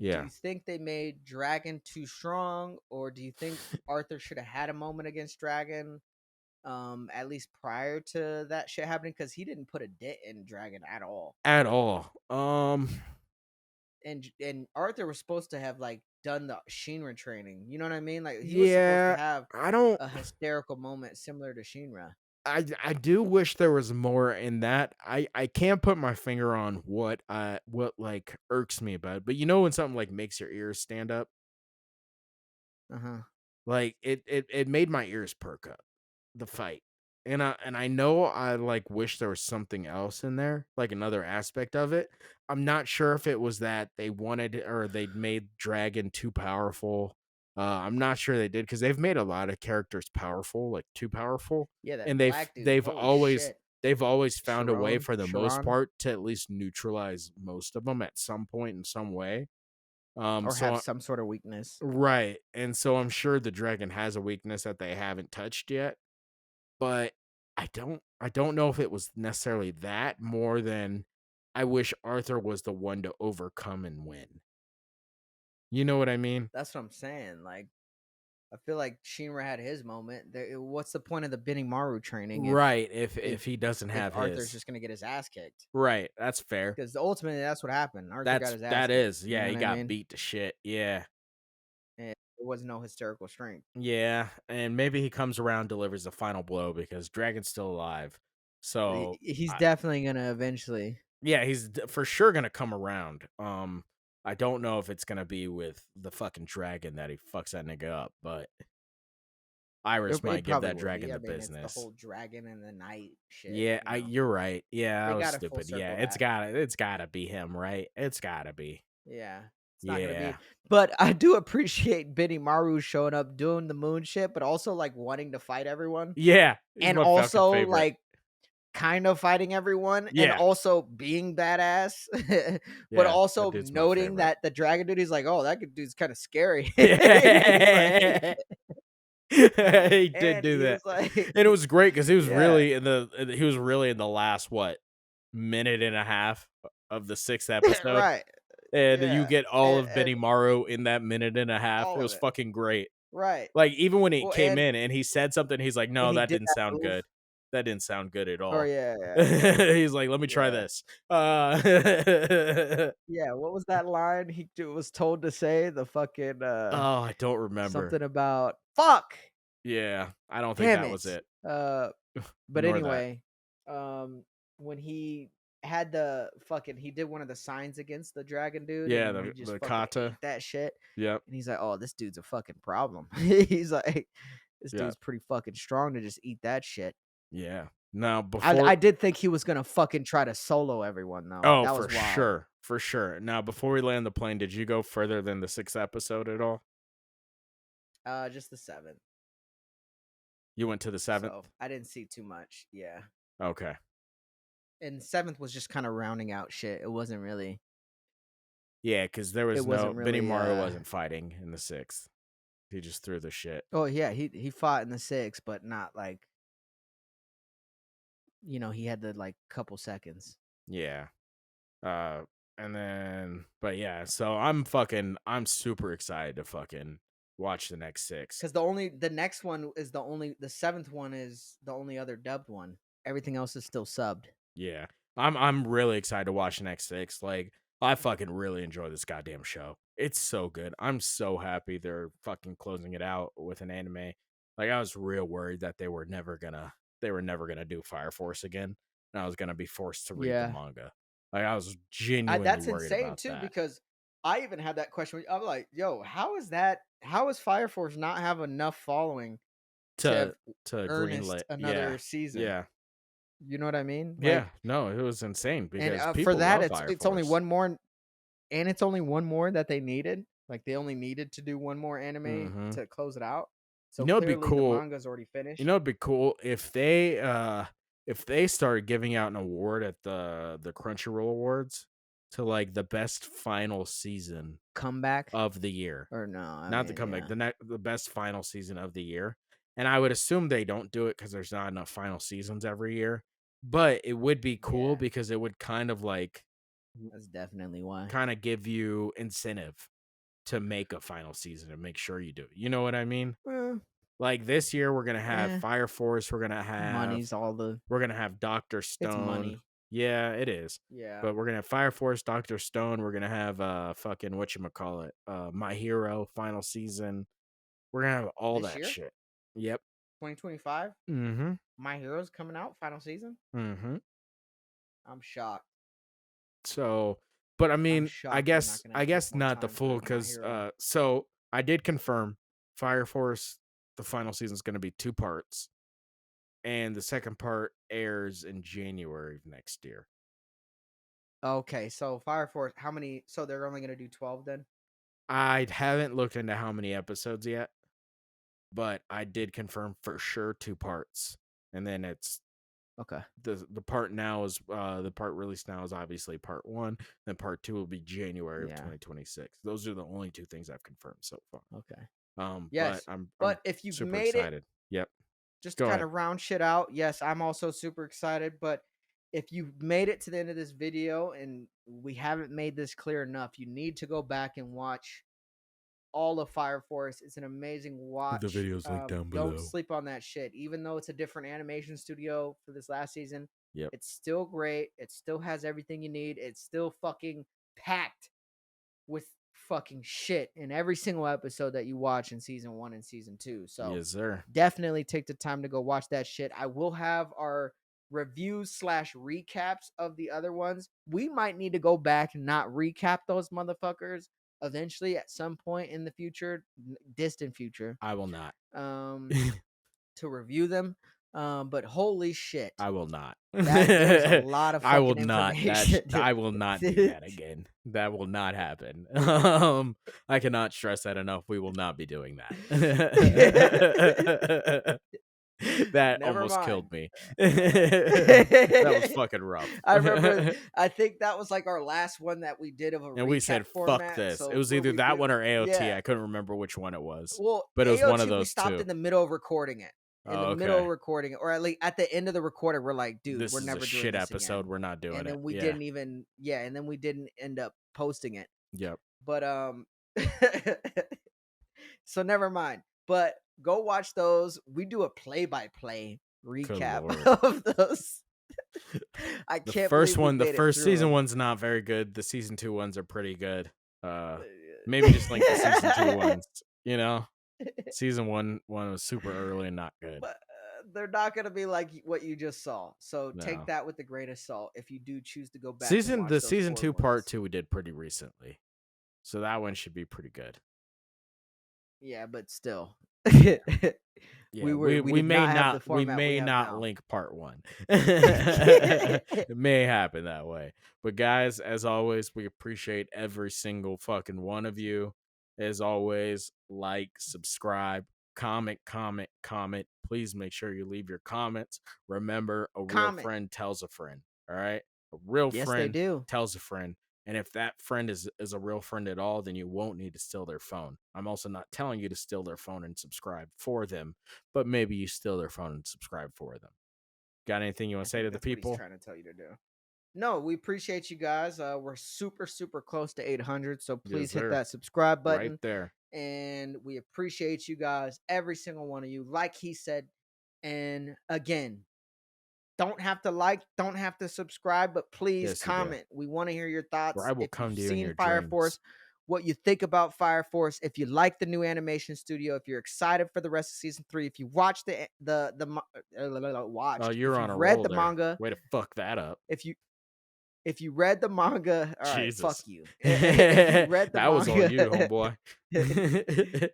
do Yeah, you think they made Dragon too strong, or do you think Arthur should have had a moment against Dragon, at least prior to that shit happening? Because he didn't put a dent in Dragon at all. at all. And Arthur was supposed to have, like, done the Shinra training. You know what I mean? Like, he was supposed to Yeah, have I don't. a hysterical moment similar to Shinra. I do wish there was more in that. I can't put my finger on what like irks me about it, but you know when something like makes your ears stand up, Uh huh. like it made my ears perk up. The fight. And I know I, like, wish there was something else in there, like another aspect of it. I'm not sure if it was that they wanted or they'd made Dragon too powerful. I'm not sure they did because 'cause they've made a lot of characters powerful, like, too powerful, Yeah, that and black dude. Holy shit. they've always found a way Sharon. for the most Sharon. part to at least neutralize most of them at some point in some way. Or So have some sort of weakness. right, and so I'm sure the Dragon has a weakness that they haven't touched yet. But I don't know if it was necessarily that more than I wish Arthur was the one to overcome and win. You know what I mean? That's what I'm saying. Like, I feel like Shinra had his moment. What's the point of the benimaru training Right, if if he doesn't if have Arthur's his. just gonna get his ass kicked? Right, that's fair. Because ultimately, that's what happened. Arthur got his ass That kicked. is. You know Yeah, what he I got mean? beat to shit. Yeah. And there was no hysterical strength. Yeah, and maybe he comes around, delivers the final blow because Dragon's still alive. So, He's I definitely gonna eventually. yeah, for sure gonna come around. I don't know if it's gonna be with the fucking dragon that he fucks that nigga up, but Iris It might give probably that will be. dragon I the mean, it's the business. wole dragon in the night shit. Yeah, you're right. Yeah, that They was got to full stupid. Yeah, circle back. it's gotta be him, right? It's gotta be. Yeah, it's not gonna Yeah. be. But I do appreciate Benimaru showing up, doing the moon shit, but also, like, wanting to fight everyone, Yeah, he's and my fucking also, favorite. like, kind of fighting everyone, and Yeah. also being badass, but Yeah, that also dude's my noting favorite. that the dragon dude, he's like, "Oh, that dude's kind of scary." He's like, Yeah. He did and do that. he's like, And it was great because yeah, he was really in the last, what, minute and a half of the 6th episode, right, and you yeah, get all of and Benimaru in that minute and a half. It all of was it, fucking great. right. Like, even when he Well, came in and he said something, he's like, and "No, he that did didn't that sound move. good. That didn't sound good at Oh all." yeah, yeah, He's like, "Let me try yeah. this." Yeah, what was that line was told to say? The fucking, Oh, I don't remember. something about "fuck, Yeah, I don't think damn that was it." it. Uh, but Nor that. anyway, when he did one of the signs against the dragon dude, Yeah, and he just the fucking ate kata. that shit, Yep. and he's like, "Oh, this dude's a fucking problem." He's like, "This Yep. dude's pretty fucking strong to just eat that shit." Yeah. Now I before did think he was gonna fucking try to solo everyone though. Oh, That was wild. for sure. Now before we land the plane, did you go further than the 6th episode at all? Just the 7th. You went to the 7th? So I didn't see too much. Yeah. Okay. And 7th was just kind of rounding out shit. It wasn't really. Yeah, because there It was no wasn't really. Benimaru wasn't fighting in the 6th. He just threw the shit. Oh yeah, he fought in the 6th, but not like he had the like couple seconds. Yeah. Uh, and then, but yeah, so I'm super excited to fucking watch the next 6. Because the next one is the 7th one is the only other dubbed one. Everything else is still subbed. Yeah. I'm really excited to watch the next 6. Like, I fucking really enjoy this goddamn show. It's so good. I'm so happy they're fucking closing it out with an anime. Like, I was real worried that they were never gonna do Fire Force again, and I was gonna be forced to read the Yeah, manga. Like, I was genuinely that's worried insane about too. that. Because I even had that question. I'm like, yo, how is that? How is Fire Force not have enough following to have To greenlit. earnest Yeah. another season? Yeah. You know what I mean? Yeah. Like, No, it was insane and because for people that, love it's Fire it's only Force. one more, and it's only one more that they needed. Like they only needed to do one more anime Mhm. to close it out. You So know it'd be clearly the cool manga's already You know, finished. it'd be cool if they started giving out an award at the Crunchyroll Awards to like the best final season Comeback of the year, or no? I not the mean, comeback, yeah, the best final season of the year. And I would assume they don't do it because there's not enough final seasons every year. But it would be cool yeah, because it would kind of like that's definitely why. kind of give you incentive to make a final season and make sure you do it. You know what I mean? Well, Like this year, we're gonna have eh, Fire Force. We're gonna have Doctor it's Stone. money. Yeah, it is. Yeah, But we're gonna have Fire Force, Doctor Stone. We're gonna have fucking whatchamacallit, My Hero final season. We're gonna have all this that year, shit. Yep. 2025, Mm-hmm. My Hero's coming out final season. Mm-hmm. I'm shocked. So, but I I'm mean, I shocked they're not guess gonna I take guess more not the time full for My because Hero. so I did confirm Fire Force. The final season is gonna be 2 parts, and the second part airs in January of next year. Okay, so Fire Force, how many? So they're only gonna do 12 then? I haven't looked into how many episodes yet, but I did confirm for sure 2 parts. And then it's Okay, the part now is the part released now is obviously part 1, then part 2 will be January of yeah, 2026. Those are the only 2 things I've confirmed so far. okay, But yes. I'm But if you've super made it, excited. Yep. just to Go kind ahead. of round shit out, yes, I'm also super excited. But if you've made it to the end of this video and we haven't made this clear enough, you need to go back and watch all of Fire Force. It's an amazing The watch. video's linked down Don't below. sleep on that shit. Even though it's a different animation studio for this last season, Yep. it's still great. It still has everything you need. It's still fucking packed with fucking shit in every single episode that you watch in season 1 and season 2. So Yes, sir. definitely take the time to go watch that shit. I will have our reviews slash recaps of the other ones. We might need to go back and not recap those motherfuckers eventually at some point in the future, distant future, I will not. um, to review them. But holy shit, I will not. that there's a lot of I will fucking not. information. I will not do that again. That will not happen. I cannot stress that enough. We will not be doing that. That Never almost mind. killed me. Uh, That was fucking rough. I remember. I think that was like our last one that we did of a And we recap said, "Fuck format. this." It So was where either we that did, one or AOT. yeah. I couldn't remember which one it was, Well, but it was one of AOT we those stopped two. in the middle of recording it. In the Oh, middle of okay. recording it, or at least at the end of the recording, we're like, dude, This we're is a never doing shit this episode. again. We're not doing And it. then we Yeah. didn't even, yeah, and then we didn't end up posting it. Yep. But so never mind. But go watch those. We do a play-by-play Good recap lord. of those. I The can't first believe we one, the made it first through season them. one's not very good. The season 2 ones are pretty good. Maybe just link the season 2 ones. You know, season one was super early and not good. But they're not going to be like what you just saw. So take No. that with a grain of salt if you do choose to go back and Season watch the those season old 2 part ones. 2 we did pretty recently. So that one should be pretty good. Yeah, but still. Yeah, We did not have the we format we may have not now. link part 1. It may happen that way. But guys, as always, we appreciate every single fucking one of you. As always, like, subscribe, comment. Please make sure you leave your comments. Remember, a real Comment. friend tells a friend. All right. A real Yes, they friend do. tells a friend. And if that friend is a real friend at all, then you won't need to steal their phone. I'm also not telling you to steal their phone and subscribe for them, but maybe you steal their phone and subscribe for them. Got anything you want I to say think to the that's what he's people? trying to tell you to do. No, we appreciate you guys. We're super, super close to 800. So Yes, please hit sir. that subscribe Right button. there. And we appreciate you guys, every single one of you. Like he said, and again, don't have to like, don't have to subscribe, but please Yes, you do. comment. We want to hear your Or thoughts. I will If you've come to you in seen your Fire dreams. Force, what you think about Fire Force, if you like the new animation studio, if you're excited for the rest of season 3, if you watched Oh, watched, you're if on you've a read roll the there. manga, Way to fuck that up. if you if you read the manga, all right, fuck Jesus. you. If you read the That was on you, manga, homeboy.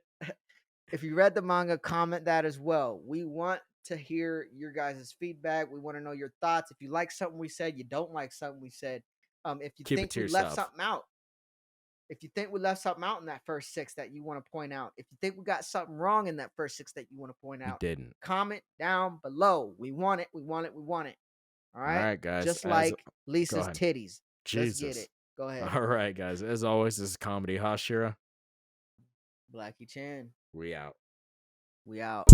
if you read the manga, comment that as well. We want to hear your guys' feedback. We want to know your thoughts. If you like something we said, you don't like something we said. If you Keep it think to we left yourself. something out, if you think we left something out in that first six that you want to point out, if you think we got something wrong in that first six that you want to point You out, didn't. comment down below. We want it. We want it. We want it. All All right. right, guys. Just like Go Lisa's ahead. titties. Let's get Jesus. it. Go ahead. All right, guys. As always, this is Comedy Hashira. Blackie Chan. We out. We out.